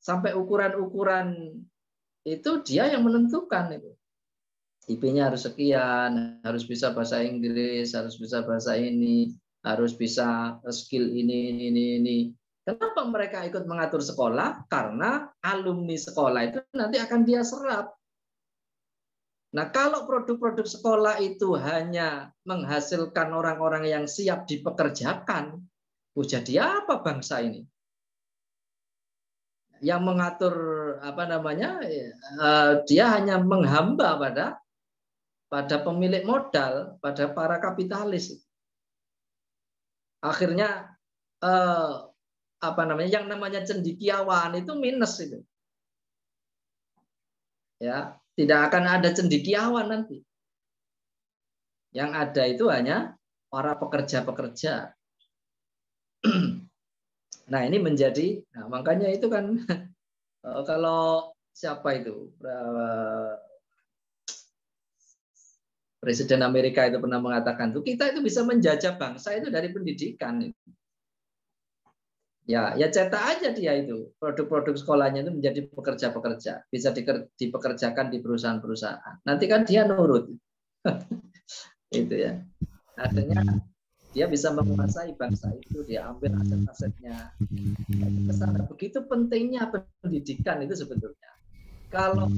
sampai ukuran-ukuran itu dia yang menentukan itu. IP-nya harus sekian, harus bisa bahasa Inggris, harus bisa bahasa ini, harus bisa skill ini. Kenapa mereka ikut mengatur sekolah? Karena alumni sekolah itu nanti akan dia serap. Nah, kalau produk-produk sekolah itu hanya menghasilkan orang-orang yang siap dipekerjakan, jadi apa bangsa ini? yang mengatur dia hanya menghamba pada pemilik modal, pada para kapitalis. Akhirnya yang namanya cendekiawan itu minus itu. Ya, tidak akan ada cendekiawan nanti. Yang ada itu hanya para pekerja-pekerja. Nah, ini makanya itu kan kalau siapa itu Presiden Amerika itu pernah mengatakan tuh kita itu bisa menjajah bangsa itu dari pendidikan. Ya cetak aja dia itu produk-produk sekolahnya itu menjadi pekerja-pekerja, bisa dipekerjakan di perusahaan-perusahaan. Nanti kan dia nurut, itu ya. Artinya dia bisa menguasai bangsa itu, dia ambil aset-asetnya. Begitu pentingnya pendidikan itu sebetulnya. Kalau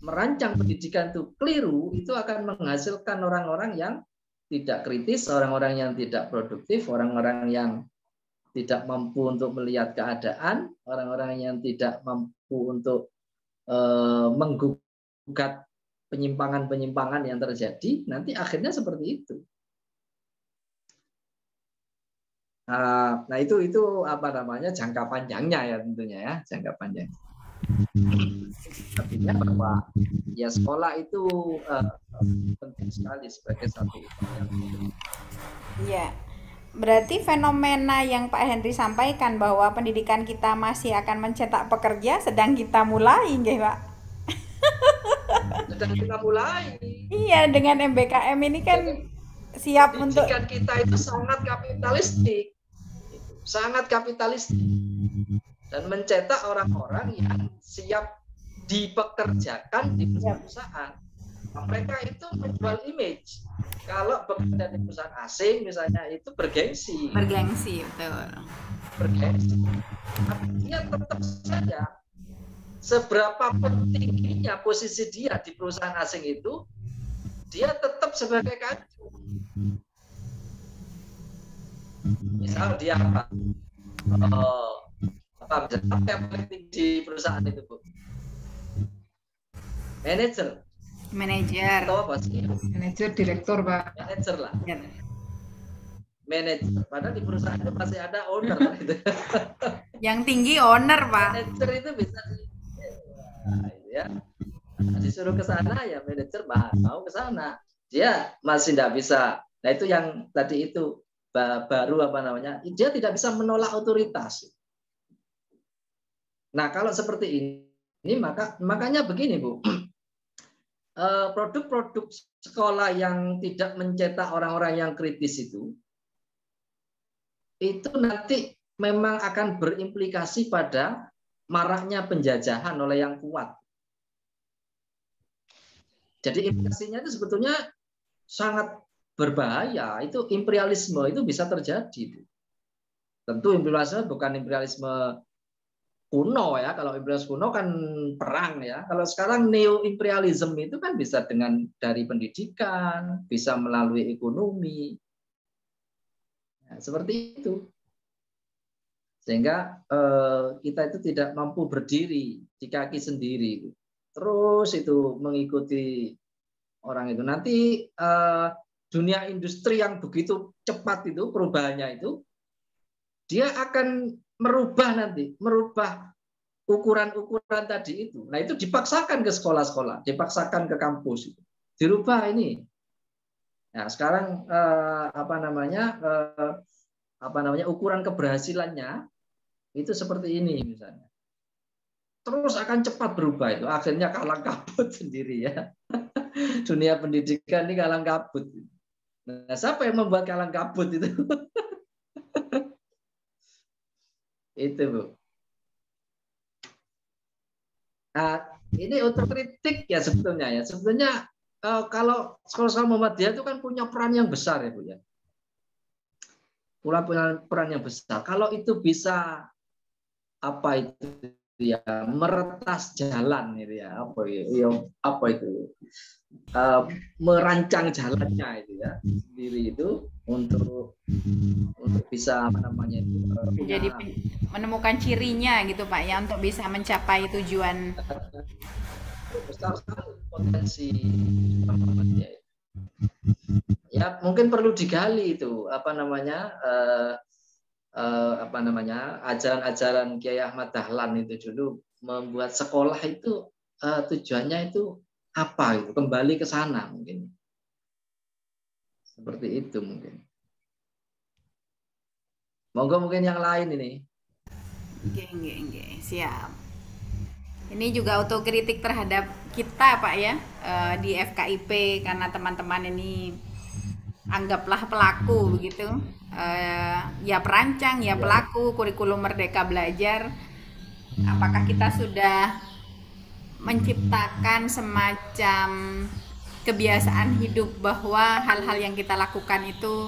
merancang pendidikan itu keliru, itu akan menghasilkan orang-orang yang tidak kritis, orang-orang yang tidak produktif, orang-orang yang tidak mampu untuk melihat keadaan, orang-orang yang tidak mampu untuk menggugat penyimpangan-penyimpangan yang terjadi, nanti akhirnya seperti itu. Nah itu jangka panjangnya ya tentunya ya, jangka panjang. Artinya bahwa ya sekolah itu penting sekali sebagai satu upaya. Iya. Berarti fenomena yang Pak Henry sampaikan bahwa pendidikan kita masih akan mencetak pekerja sedang kita mulai, nggih, Pak? Sedang kita mulai. Iya, dengan MBKM ini kan siap untuk pendidikan kita itu sangat kapitalistik. Sangat kapitalistik. Dan mencetak orang-orang yang siap dipekerjakan di perusahaan. Mereka itu menjual image. Kalau bekerja di perusahaan asing misalnya itu bergengsi. Bergengsi, betul. Bergengsi. Artinya tetap saja seberapa pentingnya posisi dia di perusahaan asing itu, dia tetap sebagai kancu. Misal dia apa yang paling tinggi di perusahaan itu, Bu? Manajer atau apa sih? Manajer, direktur, Pak. Manajer lah. Manajer. Padahal di perusahaan itu masih ada owner gitu. Yang tinggi owner, Pak. Manajer itu bisa ya. Disuruh ke sana ya manajer mau ke sana. Dia masih tidak bisa. Nah itu yang tadi itu baru dia tidak bisa menolak otoritas. Nah kalau seperti ini makanya begini, Bu. Produk-produk sekolah yang tidak mencetak orang-orang yang kritis itu nanti memang akan berimplikasi pada maraknya penjajahan oleh yang kuat. Jadi implikasinya itu sebetulnya sangat berbahaya. Itu imperialisme itu bisa terjadi. Tentu imperialisme bukan imperialisme kuno ya. Kalau imperialisme kuno kan perang ya. Kalau sekarang neo imperialisme itu kan bisa dari pendidikan, bisa melalui ekonomi. Nah, seperti itu. Sehingga kita itu tidak mampu berdiri di kaki sendiri. Terus itu mengikuti orang itu. Nanti dunia industri yang begitu cepat itu perubahannya itu, dia akan merubah ukuran-ukuran tadi itu. Nah itu dipaksakan ke sekolah-sekolah, dipaksakan ke kampus itu, dirubah ini. Nah sekarang ukuran keberhasilannya itu seperti ini misalnya. Terus akan cepat berubah itu, akhirnya kalang kabut sendiri ya. Dunia pendidikan ini kalang kabut. Nah siapa yang membuat kalang kabut itu? Itu, Bu. Nah, ini otokritik ya sebetulnya ya. Sebetulnya kalau sekolah-sekolah Muhammadiyah itu kan punya peran yang besar ya, Bu ya. Punya peran yang besar. Kalau itu bisa meretas jalan gitu ya. Merancang jalannya itu ya sendiri itu untuk bisa menjadi menemukan cirinya gitu Pak ya untuk bisa mencapai tujuan. Besar sekali potensi Muhammadiyah. Ya mungkin perlu digali itu apa namanya ajaran-ajaran Kiai Ahmad Dahlan itu dulu membuat sekolah itu tujuannya itu apa gitu, kembali ke sana mungkin seperti itu mungkin. Monggo mungkin yang lain ini. Siap. Ini juga autokritik terhadap kita Pak ya di FKIP karena teman-teman ini anggaplah pelaku begitu. Ya perancang, ya pelaku kurikulum Merdeka Belajar. Apakah kita sudah menciptakan semacam kebiasaan hidup bahwa hal-hal yang kita lakukan itu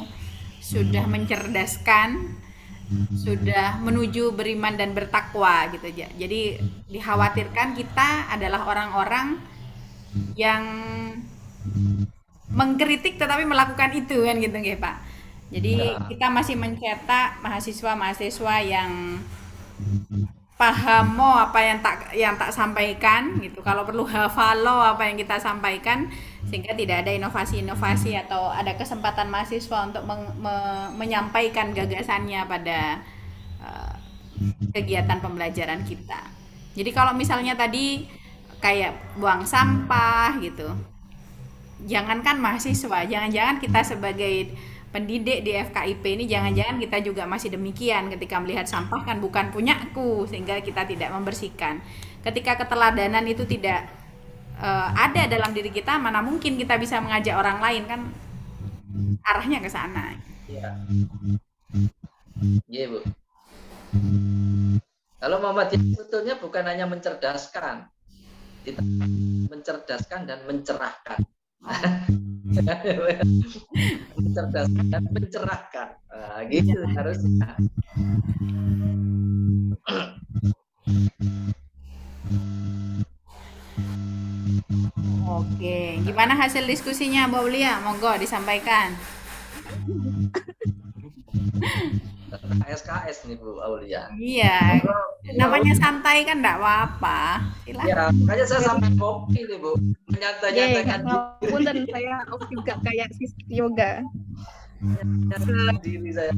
sudah mencerdaskan, sudah menuju beriman dan bertakwa gitu aja. Jadi dikhawatirkan kita adalah orang-orang yang mengkritik tetapi melakukan itu kan gitu nggih Pak. Jadi kita masih mencetak mahasiswa-mahasiswa yang pahamo apa yang tak sampaikan gitu. Kalau perlu hafalo apa yang kita sampaikan sehingga tidak ada inovasi-inovasi atau ada kesempatan mahasiswa untuk menyampaikan gagasannya pada kegiatan pembelajaran kita. Jadi kalau misalnya tadi kayak buang sampah gitu, jangankan mahasiswa, jangan-jangan kita sebagai pendidik di FKIP ini jangan-jangan kita juga masih demikian ketika melihat sampah kan bukan punyaku sehingga kita tidak membersihkan. Ketika keteladanan itu tidak ada dalam diri kita, mana mungkin kita bisa mengajak orang lain kan arahnya ke sana. Iya. Iya, Bu. Kalau Muhammadiyah sebetulnya bukan hanya mencerdaskan, mencerdaskan dan mencerahkan. Mencerdaskan dan mencerahkan. Nah, gitu harusnya. Oke, gimana hasil diskusinya Mbak Ulia? Monggo disampaikan. SKS nih Bu Aulia. Iya, namanya santai kan enggak apa-apa. Ya, makanya saya sampai kopi nih Bu, menyantai-nyantaikan punten saya juga kayak sisi yoga. Diri saya.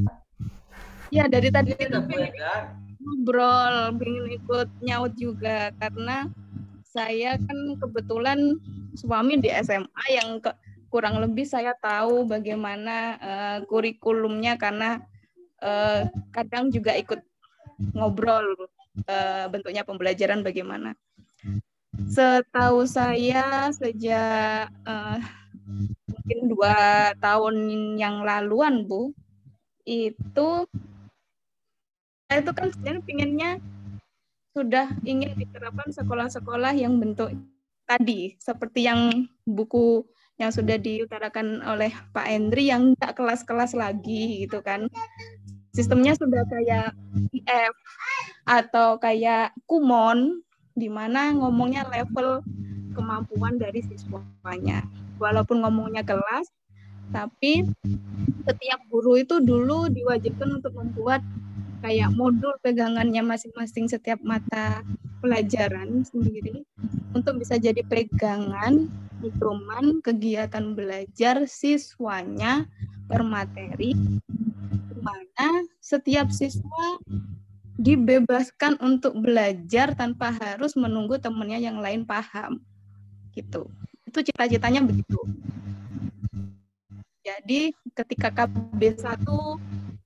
Ya dari tadi kita ngobrol, pengen ikut nyaut juga karena saya kan kebetulan suami di SMA yang kurang lebih saya tahu bagaimana kurikulumnya karena kadang juga ikut ngobrol bentuknya pembelajaran bagaimana. Setahu saya sejak mungkin 2 tahun yang laluan Bu, itu saya itu kan sebenarnya pinginnya sudah ingin diterapkan sekolah-sekolah yang bentuk tadi seperti yang buku yang sudah diutarakan oleh Pak Hendri yang enggak kelas-kelas lagi gitu kan. Sistemnya sudah kayak IF atau kayak Kumon di mana ngomongnya level kemampuan dari siswanya. Walaupun ngomongnya kelas, tapi setiap guru itu dulu diwajibkan untuk membuat kayak modul pegangannya masing-masing setiap mata pelajaran sendiri untuk bisa jadi pegangan pedoman kegiatan belajar siswanya per materi, di mana setiap siswa dibebaskan untuk belajar tanpa harus menunggu temannya yang lain paham. Gitu. Itu cita-citanya begitu. Jadi ketika KB1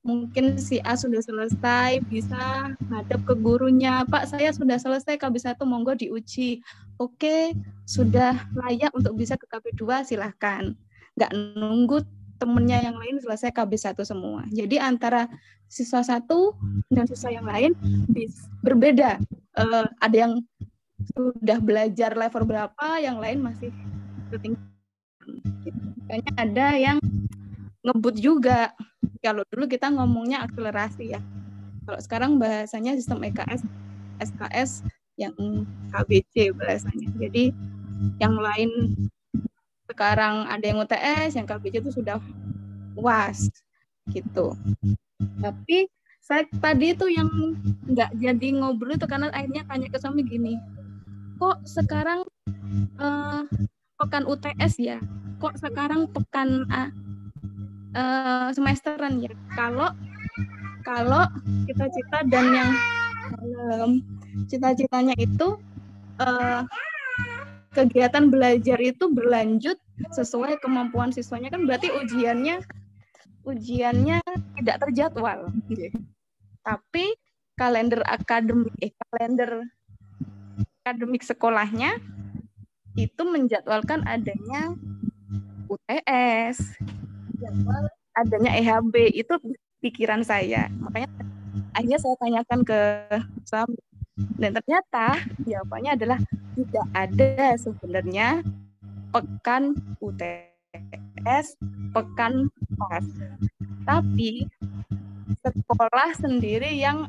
mungkin si A sudah selesai, bisa ngadep ke gurunya, Pak saya sudah selesai KB1, monggo diuji. Oke, sudah layak untuk bisa ke KB2, silahkan. Nggak nunggu temennya yang lain selesai KB1 semua. Jadi antara siswa satu dan siswa yang lain berbeda. Ada yang sudah belajar level berapa, yang lain masih ketinggalan. Kayaknya ada yang ngebut juga. Kalau dulu kita ngomongnya akselerasi ya. Kalau sekarang bahasanya sistem EKS, SKS yang KBC bahasanya. Jadi yang lain sekarang ada yang UTS, yang KBC itu sudah UAS gitu. Tapi Saya tadi itu yang nggak jadi ngobrol itu karena akhirnya tanya ke suami gini, kok sekarang pekan UTS ya, kok sekarang pekan semesteran ya. Kalau cita-cita dan yang cita-citanya itu kegiatan belajar itu berlanjut sesuai kemampuan siswanya, kan berarti ujiannya tidak terjadwal. Tapi kalender akademik sekolahnya itu menjadwalkan adanya UTS, adanya EHB. Itu pikiran saya. Makanya akhirnya saya tanyakan ke suami. Dan ternyata jawabannya adalah tidak ada sebenarnya pekan UTS, pekan PAS. Tapi sekolah sendiri yang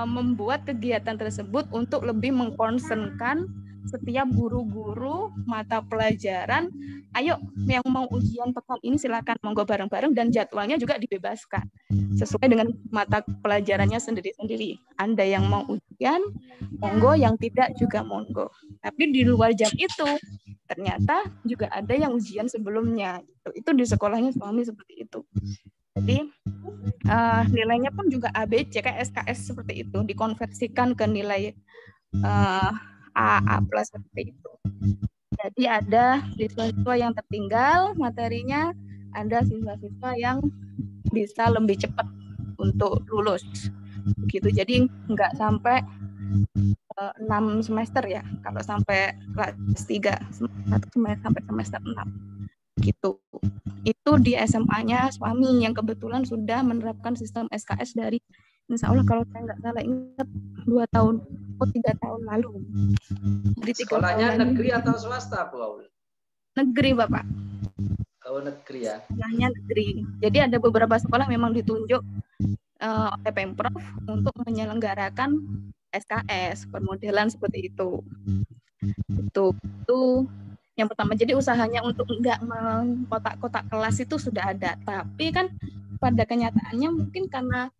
membuat kegiatan tersebut untuk lebih mengkonsenkan setiap guru-guru mata pelajaran. Ayo, yang mau ujian pekan ini silakan monggo bareng-bareng, dan jadwalnya juga dibebaskan sesuai dengan mata pelajarannya sendiri-sendiri. Anda yang mau ujian, monggo, yang tidak juga monggo. Tapi di luar jam itu ternyata juga ada yang ujian sebelumnya. Itu di sekolahnya suami seperti itu. Jadi nilainya pun juga ABC kayak SKS seperti itu, dikonversikan ke nilai AA plus seperti itu. Jadi ada siswa-siswa yang tertinggal materinya, ada siswa-siswa yang bisa lebih cepat untuk lulus. Begitu. Jadi nggak sampai 6 semester ya, kalau sampai kelas 3 sampai semester 6 gitu. Itu di SMA-nya suami yang kebetulan sudah menerapkan sistem SKS dari, insya Allah kalau saya nggak salah ingat 3 tahun lalu. Jadi sekolahnya negeri atau swasta, Bu Aul? Negeri, Bapak. Oh, negeri ya. Sekolahnya negeri. Jadi ada beberapa sekolah memang ditunjuk oleh Pemprov untuk menyelenggarakan SKS, permodelan seperti itu. Itu yang pertama. Jadi usahanya untuk enggak mengkotak-kotak kelas itu sudah ada. Tapi kan pada kenyataannya mungkin karena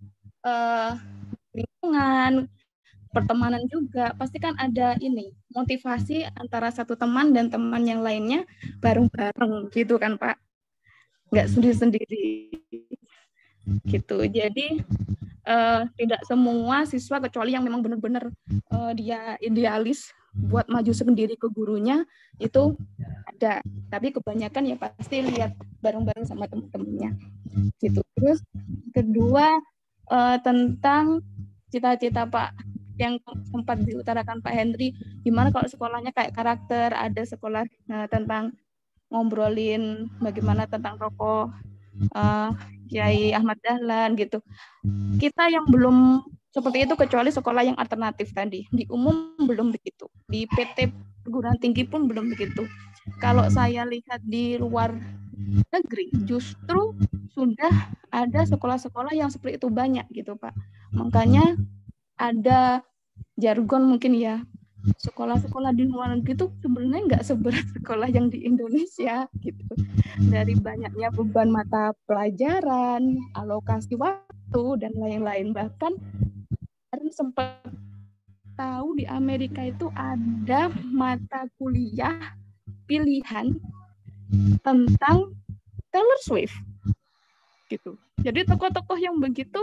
lingkungan, pertemanan juga, pasti kan ada motivasi antara satu teman dan teman yang lainnya bareng-bareng gitu kan Pak. Enggak sendiri-sendiri gitu. Jadi tidak semua siswa, kecuali yang memang benar-benar dia idealis buat maju sendiri ke gurunya, itu ada. Tapi kebanyakan ya pasti lihat bareng-bareng sama teman-temannya gitu. Terus kedua tentang cita-cita Pak yang sempat diutarakan Pak Henry, gimana kalau sekolahnya kayak karakter, ada sekolah tentang ngobrolin bagaimana tentang tokoh Kiai Ahmad Dahlan gitu. Kita yang belum seperti itu kecuali sekolah yang alternatif tadi. Di umum belum begitu. Di PT perguruan tinggi pun belum begitu. Kalau saya lihat di luar negeri, justru sudah ada sekolah-sekolah yang seperti itu banyak gitu Pak. Makanya ada jargon mungkin ya, sekolah-sekolah di luar negeri itu sebenarnya nggak seberat sekolah yang di Indonesia gitu. Dari banyaknya beban mata pelajaran, alokasi waktu, dan lain-lain. Bahkan sempat tahu di Amerika itu ada mata kuliah pilihan tentang Taylor Swift gitu. Jadi tokoh-tokoh yang begitu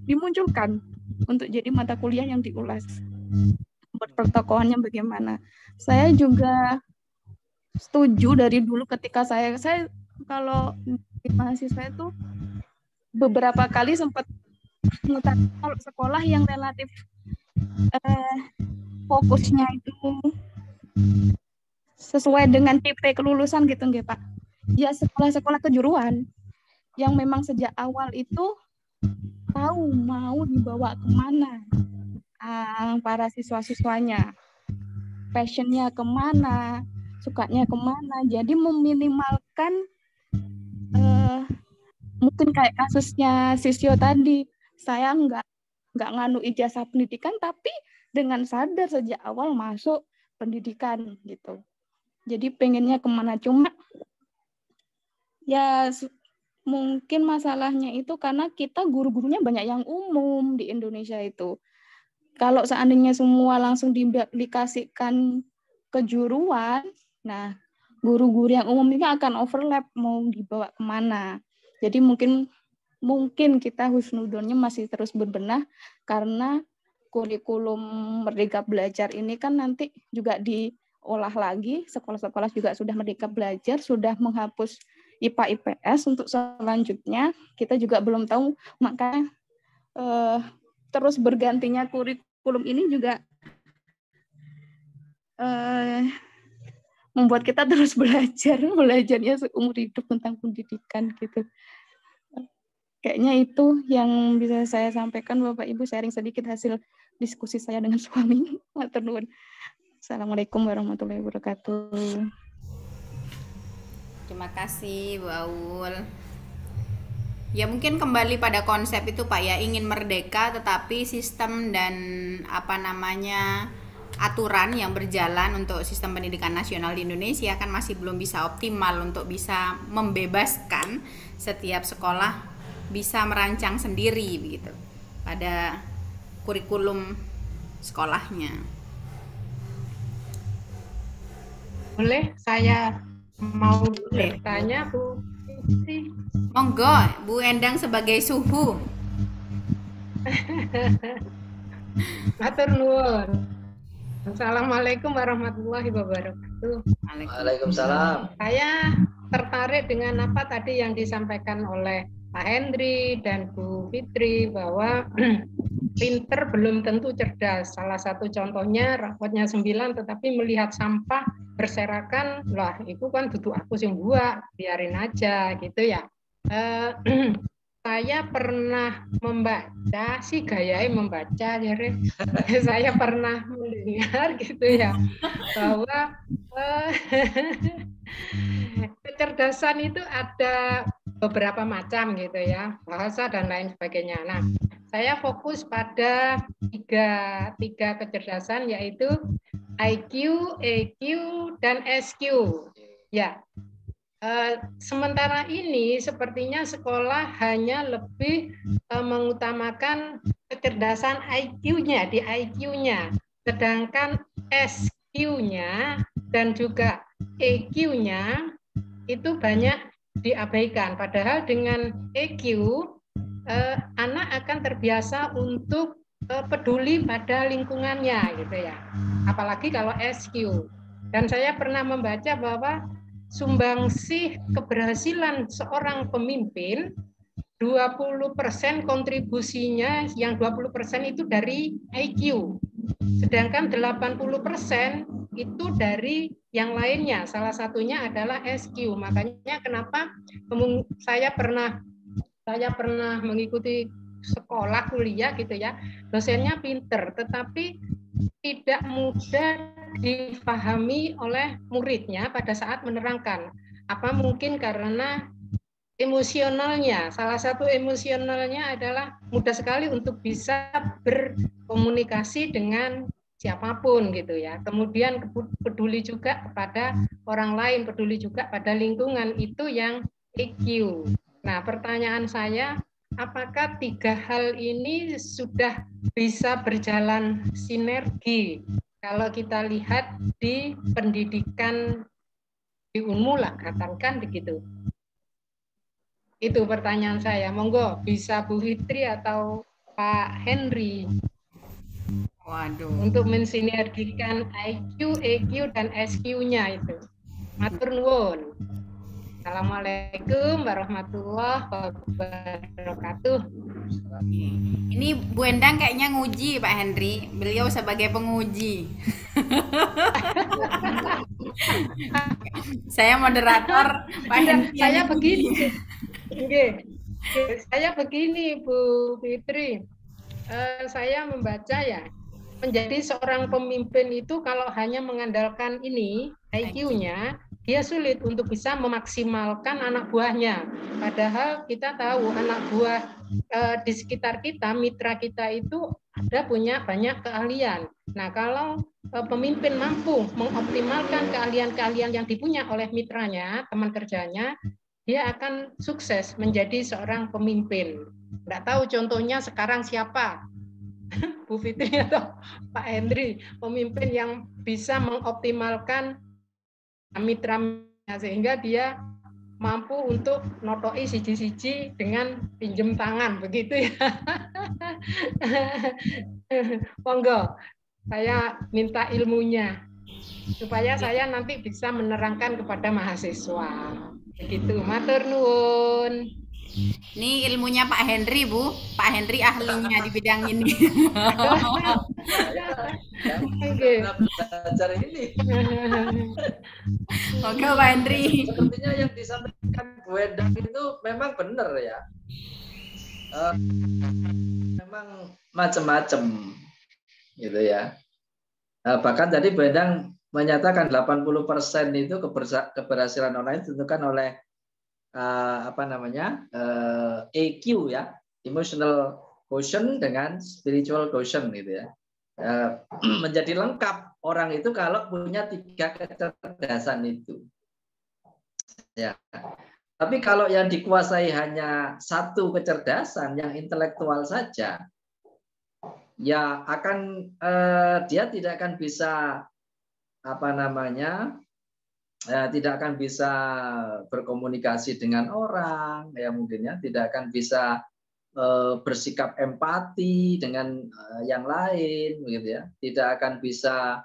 dimunculkan untuk jadi mata kuliah yang diulas. Pertokohannya bagaimana. Saya juga setuju dari dulu ketika saya kalau di mahasiswa itu beberapa kali sempat kalau sekolah yang relatif fokusnya itu sesuai dengan tipe kelulusan gitu nggih Pak. Ya sekolah-sekolah kejuruan yang memang sejak awal itu tahu mau dibawa kemana para siswa-siswanya, passionnya kemana, sukanya kemana. Jadi meminimalkan mungkin kayak kasusnya Sisyo tadi, saya nggak nganu ijazah pendidikan, tapi dengan sadar sejak awal masuk pendidikan gitu. Jadi pengennya kemana, cuma ya mungkin masalahnya itu karena kita guru-gurunya banyak yang umum di Indonesia itu. Kalau seandainya semua langsung dikasihkan kejuruan, nah guru-guru yang umum ini akan overlap mau dibawa kemana. Jadi mungkin kita husnudonnya masih terus berbenah karena kurikulum Merdeka Belajar ini kan nanti juga diolah lagi, sekolah-sekolah juga sudah Merdeka Belajar, sudah menghapus IPA IPS untuk selanjutnya. Kita juga belum tahu, makanya terus bergantinya kurikulum ini juga membuat kita terus belajarnya seumur hidup tentang pendidikan gitu. Kayaknya itu yang bisa saya sampaikan, Bapak Ibu, sharing sedikit hasil diskusi saya dengan suami. Matur nuwun. Assalamualaikum warahmatullahi wabarakatuh. Terima kasih Bu Aul. Ya mungkin kembali pada konsep itu Pak ya, ingin merdeka tetapi sistem dan aturan yang berjalan untuk sistem pendidikan nasional di Indonesia kan masih belum bisa optimal untuk bisa membebaskan setiap sekolah bisa merancang sendiri begitu pada kurikulum sekolahnya. Boleh saya mau bertanya Bu Fitri? Monggo Bu Endang sebagai suhu. Matur nuwun. Assalamualaikum warahmatullahi wabarakatuh. Waalaikumsalam. Saya tertarik dengan apa tadi yang disampaikan oleh Pak Hendri dan Bu Fitri bahwa pinter belum tentu cerdas. Salah satu contohnya rapotnya 9 tetapi melihat sampah berserakan, lah itu kan duduk aku sing buat, biarin aja gitu ya. Saya pernah membaca sih gayanya membaca jadi saya pernah mendengar gitu ya bahwa kecerdasan itu ada beberapa macam gitu ya, bahasa dan lain sebagainya. Nah, saya fokus pada tiga kecerdasan yaitu IQ, EQ, dan SQ. Ya, sementara ini sepertinya sekolah hanya lebih mengutamakan kecerdasan IQ-nya di IQ-nya, sedangkan SQ-nya dan juga EQ-nya itu banyak diabaikan. Padahal dengan EQ anak akan terbiasa untuk peduli pada lingkungannya gitu ya. Apalagi kalau SQ. Dan saya pernah membaca bahwa sumbangsih keberhasilan seorang pemimpin 20% kontribusinya, yang 20% itu dari IQ. Sedangkan 80% itu dari yang lainnya. Salah satunya adalah SQ. Makanya kenapa saya pernah mengikuti sekolah kuliah gitu ya, dosennya pinter tetapi tidak mudah dipahami oleh muridnya pada saat menerangkan. Apa mungkin karena emosionalnya, salah satu emosionalnya adalah mudah sekali untuk bisa berkomunikasi dengan siapapun gitu ya. Kemudian peduli juga kepada orang lain, peduli juga pada lingkungan, itu yang EQ. Nah, pertanyaan saya, apakah tiga hal ini sudah bisa berjalan sinergi kalau kita lihat di pendidikan di Unmul lah, katakan begitu. Itu pertanyaan saya. Monggo bisa Bu Fitri atau Pak Henry. Waduh. Untuk mensinergikan IQ, EQ, dan SQ-nya itu. Matur nuwun. Assalamualaikum warahmatullahi wabarakatuh. Ini Bu Endang kayaknya nguji Pak Henry. Beliau sebagai penguji. Saya moderator, Pak Henry. Saya begini. Saya begini Bu Fitri. Saya membaca ya, menjadi seorang pemimpin itu kalau hanya mengandalkan ini IQ-nya, dia sulit untuk bisa memaksimalkan anak buahnya. Padahal kita tahu anak buah di sekitar kita, mitra kita itu punya banyak keahlian. Nah, kalau pemimpin mampu mengoptimalkan keahlian-keahlian yang dipunya oleh mitranya, teman kerjanya, dia akan sukses menjadi seorang pemimpin. Nggak tahu contohnya sekarang siapa, Bu Fitri atau Pak Henry, pemimpin yang bisa mengoptimalkan mitra-mitranya sehingga dia mampu untuk notoi siji-siji dengan pinjem tangan, begitu ya. Monggo, saya minta ilmunya supaya saya nanti bisa menerangkan kepada mahasiswa. Begitu, matur nuwun. Ini ilmunya Pak Henry, Bu. Pak Henry ahlinya di bidang ini. Belajar ini. Oke, Pak Henry. Sepertinya yang disampaikan Bu Endang itu memang benar ya. Memang macam-macam gitu ya. Bahkan tadi Bu Endang menyatakan 80% itu keberhasilan online ditentukan oleh EQ ya, emotional quotient dengan spiritual quotient gitu ya. Menjadi lengkap orang itu kalau punya 3 kecerdasan itu. Ya. Tapi kalau yang dikuasai hanya 1 kecerdasan yang intelektual saja, ya akan dia tidak akan bisa tidak akan bisa berkomunikasi dengan orang, ya mungkin ya, tidak akan bisa bersikap empati dengan yang lain, begitu ya, tidak akan bisa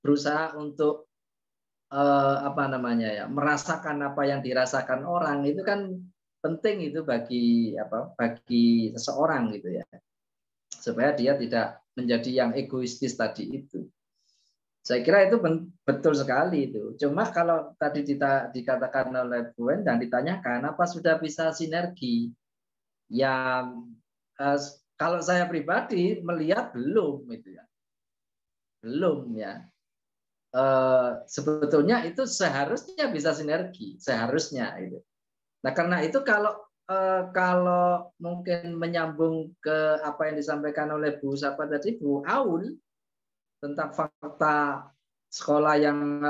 berusaha untuk merasakan apa yang dirasakan orang. Itu kan penting itu bagi seseorang gitu ya, supaya dia tidak menjadi yang egoistis tadi itu. Saya kira itu betul sekali itu. Cuma kalau tadi dikatakan oleh Bu Endang, ditanyakan apa sudah bisa sinergi, ya kalau saya pribadi melihat belum itu ya, belum ya. Sebetulnya itu seharusnya bisa sinergi, seharusnya itu. Nah karena itu kalau mungkin menyambung ke apa yang disampaikan oleh Bu Aul tentang fakta sekolah yang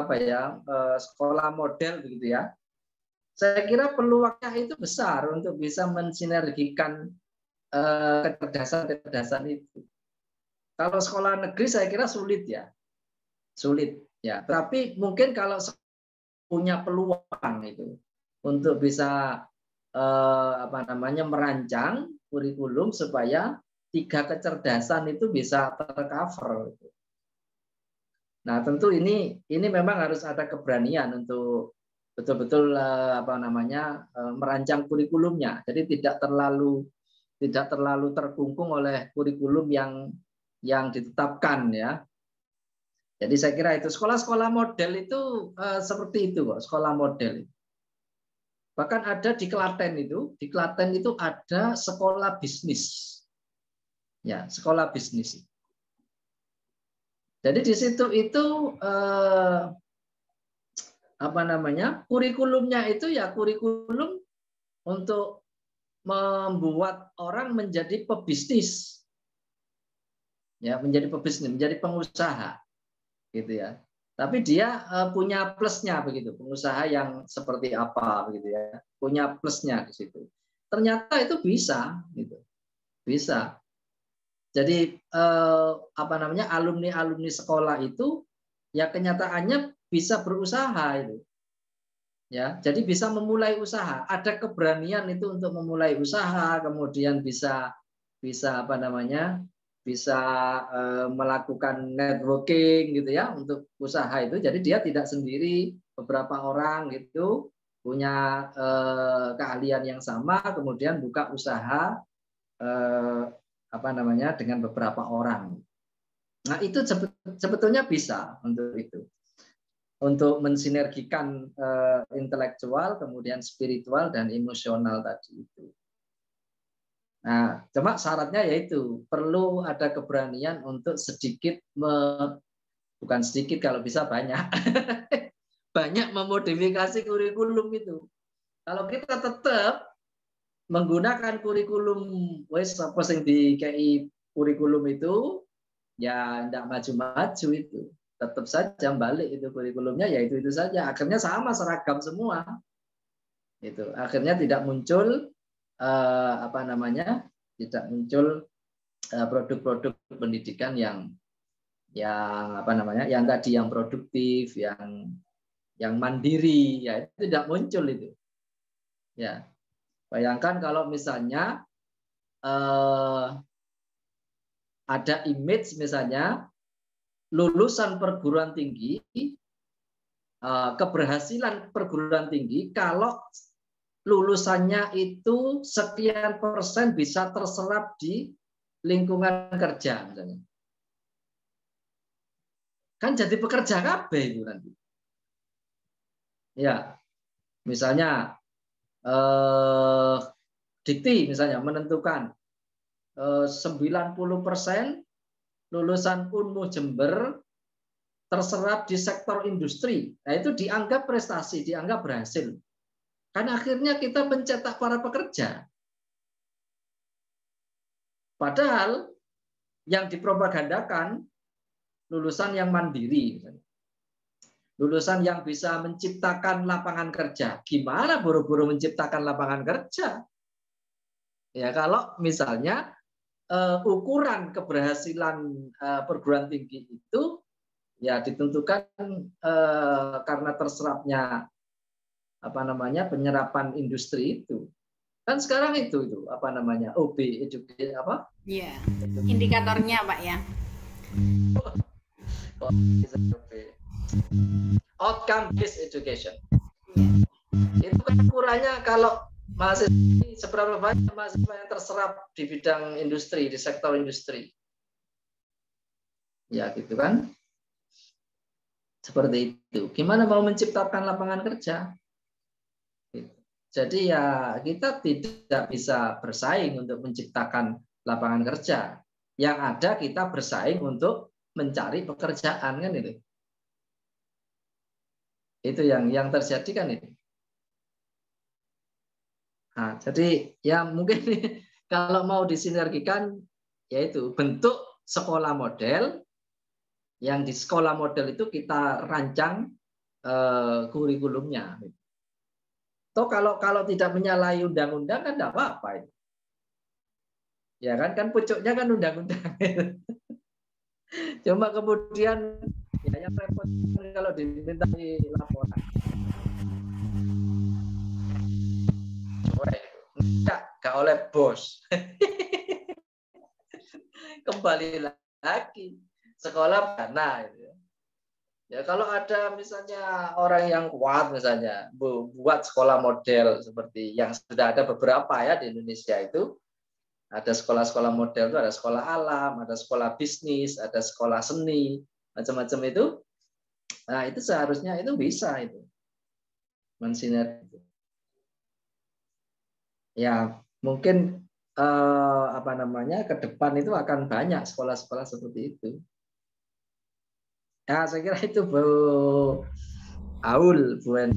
sekolah model begitu ya, saya kira peluangnya itu besar untuk bisa mensinergikan kecerdasan itu. Kalau sekolah negeri saya kira sulit ya. Tapi mungkin kalau punya peluang itu untuk bisa merancang kurikulum supaya 3 kecerdasan itu bisa tercover. Nah, tentu ini memang harus ada keberanian untuk betul-betul merancang kurikulumnya. Jadi tidak terlalu terkungkung oleh kurikulum yang ditetapkan ya. Jadi saya kira itu sekolah-sekolah model itu seperti itu kok, sekolah model. Bahkan ada di Klaten itu ada sekolah bisnis. Ya, sekolah bisnis. Jadi di situ itu kurikulumnya itu ya kurikulum untuk membuat orang menjadi pebisnis. Ya, menjadi pebisnis, menjadi pengusaha. Gitu ya. Tapi dia punya plusnya begitu, pengusaha yang seperti apa begitu ya. Punya plusnya di situ. Ternyata itu bisa gitu. Bisa. Jadi alumni sekolah itu ya kenyataannya bisa berusaha itu. Ya, jadi bisa memulai usaha. Ada keberanian itu untuk memulai usaha, kemudian bisa melakukan networking gitu ya untuk usaha itu. Jadi dia tidak sendiri, beberapa orang gitu punya keahlian yang sama, kemudian buka usaha dengan beberapa orang. Nah, itu sebetulnya bisa untuk itu. Untuk mensinergikan intelektual, kemudian spiritual dan emosional tadi itu. Nah, cuma syaratnya yaitu perlu ada keberanian untuk bukan sedikit kalau bisa banyak, banyak memodifikasi kurikulum itu. Kalau kita tetap menggunakan kurikulum di KI kurikulum itu ya tidak maju-maju itu. Tetap saja balik itu kurikulumnya ya itu saja. Akhirnya sama, seragam semua. Itu akhirnya tidak muncul tidak muncul produk-produk pendidikan yang tadi yang produktif, yang mandiri, ya itu tidak muncul itu. Ya, bayangkan kalau misalnya ada image misalnya lulusan perguruan tinggi, keberhasilan perguruan tinggi kalau lulusannya itu sekian persen bisa terserap di lingkungan kerja misalnya. Kan jadi pekerja KB itu nanti. Ya, misalnya Dikti misalnya menentukan 90% lulusan Unmu Jember terserap di sektor industri. Nah, itu dianggap prestasi, dianggap berhasil. Karena akhirnya kita mencetak para pekerja. Padahal yang dipropagandakan lulusan yang mandiri, lulusan yang bisa menciptakan lapangan kerja. Gimana buru-buru menciptakan lapangan kerja? Ya kalau misalnya ukuran keberhasilan perguruan tinggi itu ya ditentukan karena terserapnya penyerapan industri itu. Kan sekarang itu OB education Iya. Indikatornya, Pak ya. Outcome based education. Itu kan ukurannya kalau mahasiswa seberapa banyak mahasiswa yang terserap di bidang industri, di sektor industri. Ya gitu kan. Seperti itu. Gimana mau menciptakan lapangan kerja? Jadi ya kita tidak bisa bersaing untuk menciptakan lapangan kerja. Yang ada kita bersaing untuk mencari pekerjaan kan itu. Itu yang terjadi kan itu. Nah, jadi ya mungkin kalau mau disinergikan yaitu bentuk sekolah model yang di sekolah model itu kita rancang kurikulumnya. Toh kalau tidak menyalahi undang-undang kan tidak apa-apa itu. Ya kan pucuknya kan undang-undang. Cuma kemudian ya yang repot kalau dimintai laporan. Enggak oleh bos. Kembali lagi sekolah mana itu. Ya kalau ada misalnya orang yang kuat misalnya buat sekolah model seperti yang sudah ada beberapa ya di Indonesia itu. Ada sekolah-sekolah model itu ada sekolah alam, ada sekolah bisnis, ada sekolah seni, macam-macam itu. Nah, itu seharusnya itu bisa itu. Mensinergi. Ya, mungkin ke depan itu akan banyak sekolah-sekolah seperti itu. Ya, saya kira itu Bu Aul, Bu ini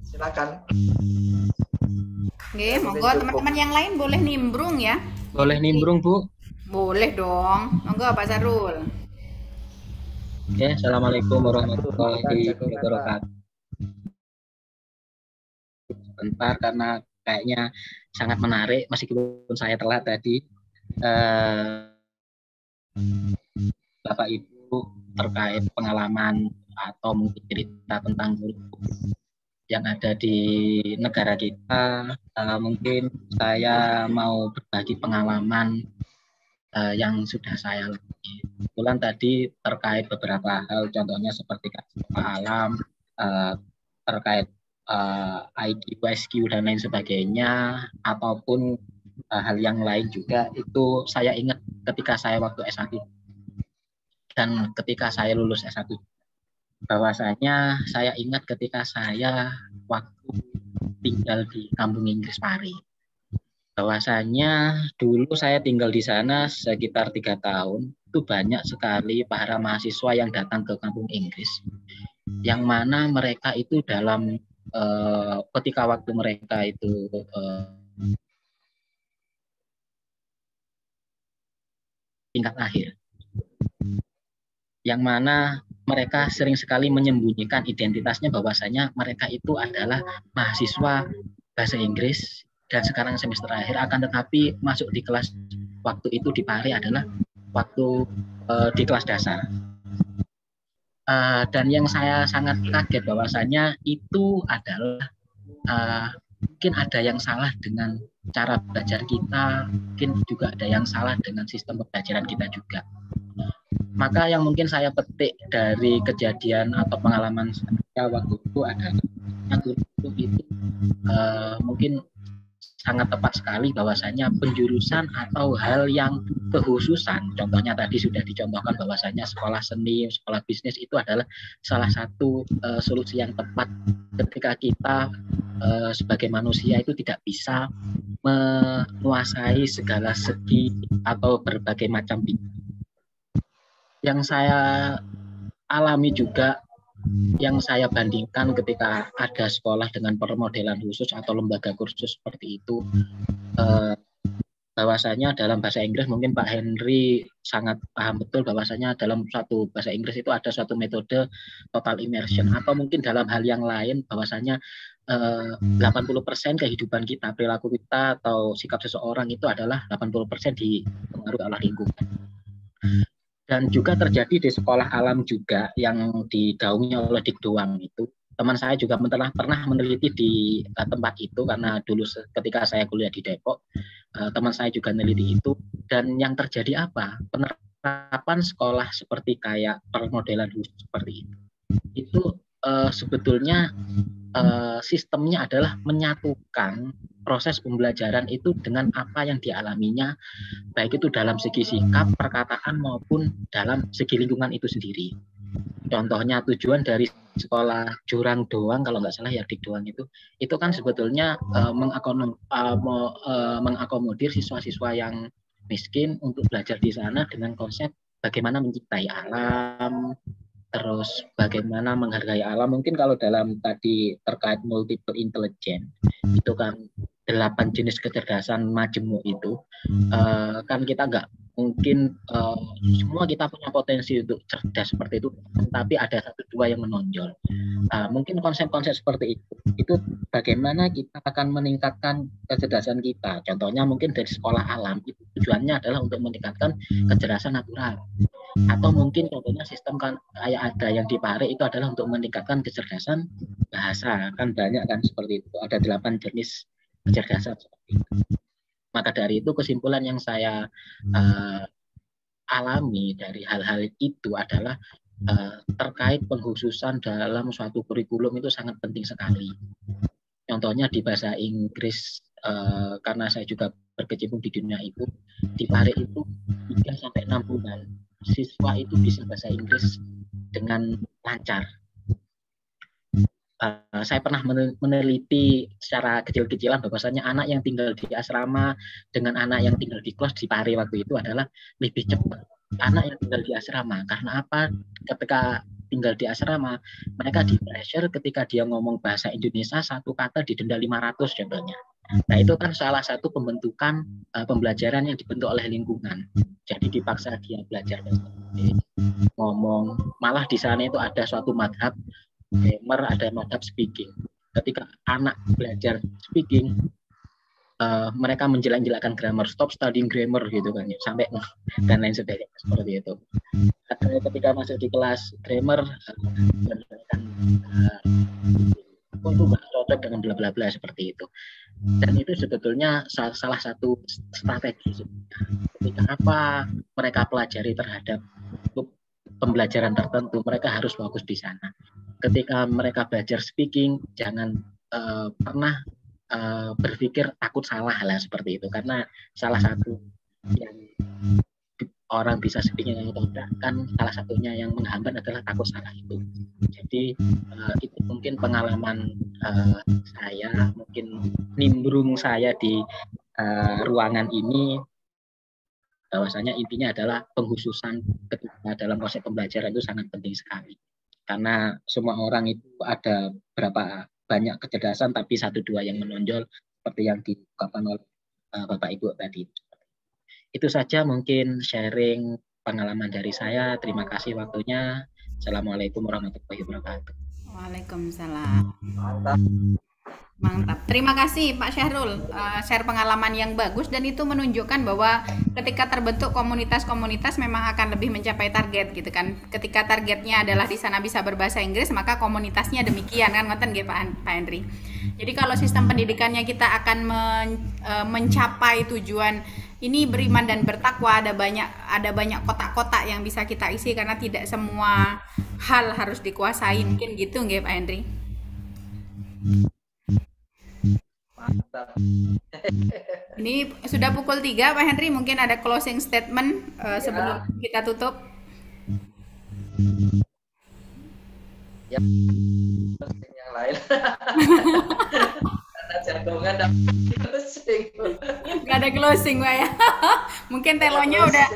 silakan. Oke, monggo teman-teman yang lain boleh nimbrung ya. Boleh nimbrung, Bu? Boleh dong. Monggo Pak Sarul. Oke, Assalamualaikum warahmatullahi wabarakatuh. Sebentar karena kayaknya sangat menarik meskipun saya telat tadi. Bapak Ibu terkait pengalaman atau mungkin cerita tentang yang ada di negara kita, mungkin saya mau berbagi pengalaman yang sudah saya lalui. Kebetulan tadi terkait beberapa hal, contohnya seperti alam, terkait IQ, dan lain sebagainya, ataupun hal yang lain juga, itu saya ingat ketika saya waktu S1 dan ketika saya lulus S1. Bahwasanya saya ingat ketika saya waktu tinggal di kampung Inggris Pari. Bahwasanya dulu saya tinggal di sana sekitar 3 tahun, itu banyak sekali para mahasiswa yang datang ke kampung Inggris, yang mana mereka itu dalam ketika waktu mereka itu tingkat akhir, yang mana mereka sering sekali menyembunyikan identitasnya bahwasanya mereka itu adalah mahasiswa bahasa Inggris dan sekarang semester akhir, akan tetapi masuk di kelas waktu itu di Pare adalah waktu di kelas dasar. Dan yang saya sangat kaget bahwasanya itu adalah mungkin ada yang salah dengan cara belajar kita, mungkin juga ada yang salah dengan sistem pembelajaran kita juga. Maka yang mungkin saya petik dari kejadian atau pengalaman saya waktu itu adalah kurikulum itu mungkin sangat tepat sekali bahwasanya penjurusan atau hal yang kekhususan, contohnya tadi sudah dicontohkan bahwasanya sekolah seni, sekolah bisnis itu adalah salah satu solusi yang tepat ketika kita sebagai manusia itu tidak bisa menguasai segala segi atau berbagai macam bidang. Yang saya alami juga, yang saya bandingkan ketika ada sekolah dengan permodelan khusus atau lembaga kursus seperti itu, bahwasanya dalam bahasa Inggris mungkin Pak Henry sangat paham betul bahwasanya dalam suatu bahasa Inggris itu ada suatu metode total immersion, atau mungkin dalam hal yang lain bahwasanya 80% kehidupan kita, perilaku kita atau sikap seseorang itu adalah 80% dipengaruhi oleh lingkungan. Dan juga terjadi di sekolah alam juga yang digaungi oleh Dikdoang itu. Teman saya juga pernah meneliti di tempat itu, karena dulu ketika saya kuliah di Depok, teman saya juga meneliti itu. Dan yang terjadi apa? Penerapan sekolah seperti kayak permodelan seperti itu. Itu sebetulnya sistemnya adalah menyatukan proses pembelajaran itu dengan apa yang dialaminya, baik itu dalam segi sikap, perkataan maupun dalam segi lingkungan itu sendiri. Contohnya tujuan dari sekolah Jurang Doang, kalau nggak salah ya Dikdoang itu kan sebetulnya mengakomodir siswa-siswa yang miskin untuk belajar di sana dengan konsep bagaimana mencintai alam, terus bagaimana menghargai alam. Mungkin kalau dalam tadi terkait multiple intelligence itu kan 8 jenis kecerdasan majemuk itu, kan kita nggak mungkin semua kita punya potensi untuk cerdas seperti itu, tapi ada 1-2 yang menonjol. Mungkin konsep-konsep seperti itu bagaimana kita akan meningkatkan kecerdasan kita. Contohnya mungkin dari sekolah alam itu tujuannya adalah untuk meningkatkan kecerdasan natural. Atau mungkin contohnya sistem kan kayak ada yang di Pare itu adalah untuk meningkatkan kecerdasan bahasa, kan banyak kan seperti itu, ada 8 jenis kecerdasan seperti itu. Maka dari itu kesimpulan yang saya alami dari hal-hal itu adalah terkait pengkhususan dalam suatu kurikulum itu sangat penting sekali. Contohnya di bahasa Inggris, karena saya juga berkecimpung di dunia itu, di Pare itu 3-6 bulan siswa itu bisa bahasa Inggris dengan lancar. Saya pernah meneliti secara kecil-kecilan bahwasanya anak yang tinggal di asrama dengan anak yang tinggal di kos di Pare waktu itu adalah lebih cepat anak yang tinggal di asrama. Karena apa? Ketika tinggal di asrama, mereka di pressure ketika dia ngomong bahasa Indonesia satu kata didenda 500 contohnya. Nah itu kan salah satu pembentukan pembelajaran yang dibentuk oleh lingkungan. Jadi dipaksa dia belajar ngomong. Malah di sana itu ada suatu madhab grammar, ada madhab speaking. Ketika anak belajar speaking, mereka menjelak-jelakkan grammar, stop studying grammar gitu kan, sampai dan lain sebagainya seperti itu. Ketika masuk di kelas grammar, itu nggak cocok dengan bla bla bla seperti itu. Dan itu sebetulnya salah satu strategi. Ketika apa mereka pelajari terhadap pembelajaran tertentu, mereka harus fokus di sana. Ketika mereka belajar speaking, jangan pernah berpikir takut salah lah seperti itu, karena salah satu yang orang bisa speaking atau tidak kan salah satunya yang menghambat adalah takut salah itu. Jadi itu mungkin pengalaman saya, mungkin nimbrung saya di ruangan ini, bahwasanya intinya adalah pengkhususan ketika dalam proses pembelajaran itu sangat penting sekali. Karena semua orang itu ada berapa banyak kecerdasan, tapi 1-2 yang menonjol seperti yang diungkapkan oleh Bapak Ibu tadi. Itu saja mungkin sharing pengalaman dari saya. Terima kasih waktunya. Assalamualaikum warahmatullahi wabarakatuh. Waalaikumsalam. Mantap. Mantap. Terima kasih Pak Syahrul, share pengalaman yang bagus, dan itu menunjukkan bahwa ketika terbentuk komunitas-komunitas memang akan lebih mencapai target gitu kan. Ketika targetnya adalah di sana bisa berbahasa Inggris, maka komunitasnya demikian kan, ngoten nggih Pak Henry. Jadi kalau sistem pendidikannya kita akan mencapai tujuan ini beriman dan bertakwa, ada banyak kotak-kotak yang bisa kita isi karena tidak semua hal harus dikuasai, mungkin gitu nggih Pak Henry. Mantap. Ini sudah pukul 3 Pak Henry, mungkin ada closing statement sebelum kita tutup. Ya, yang lain. Karena jagongan closing. Nggak ada closing Pak ya. Mungkin telonya udah,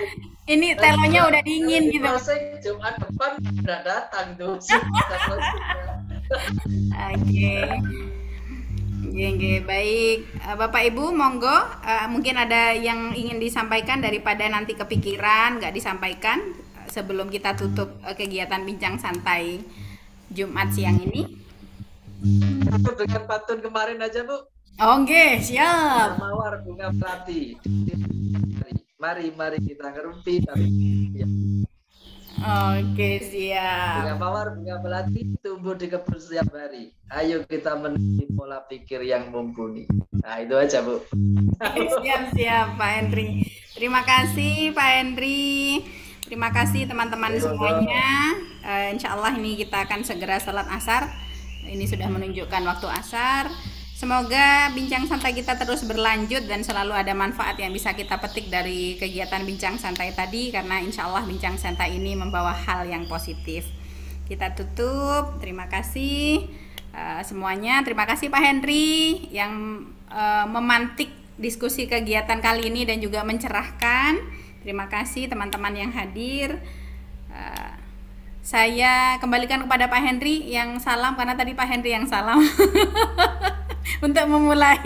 ini telonya udah dingin gitu. Closing Jumat depan udah datang tuh. Oke. Oke, baik. Bapak Ibu, monggo. Mungkin ada yang ingin disampaikan daripada nanti kepikiran nggak disampaikan sebelum kita tutup kegiatan bincang santai Jumat siang ini. Tutup dengan pantun kemarin aja Bu. Oke, siap. Mawar bunga melati. Mari kita ngerumpi. Oke, siap. Bunga mawar, bunga melati tumbuh di kebun setiap hari. Ayo kita meniti pola pikir yang mumpuni. Nah, itu aja, Bu. Siap, Pak Henry. Terima kasih, Pak Henry. Terima kasih teman-teman semuanya. Insya Allah ini kita akan segera salat asar. Ini sudah menunjukkan waktu asar. Semoga bincang santai kita terus berlanjut dan selalu ada manfaat yang bisa kita petik dari kegiatan bincang santai tadi, karena insya Allah bincang santai ini membawa hal yang positif. Kita tutup. Terima kasih semuanya. Terima kasih Pak Henry yang memantik diskusi kegiatan kali ini dan juga mencerahkan. Terima kasih teman-teman yang hadir. Saya kembalikan kepada Pak Henry yang salam, karena tadi Pak Henry yang salam. Untuk memulai.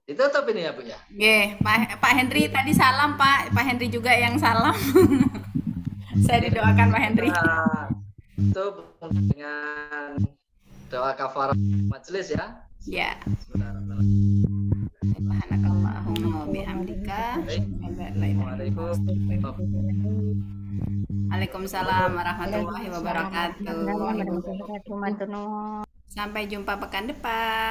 Ditutup ini ya Bu ya. Oke, Pak Henry tadi salam Pak Henry juga yang salam. Saya didoakan Pak Henry. Itu dengan doa kafarah majelis ya. Ya. Subhanakallahumma wa bihamdika. Waalaikumsalam warahmatullahi wabarakatuh. Sampai jumpa pekan depan.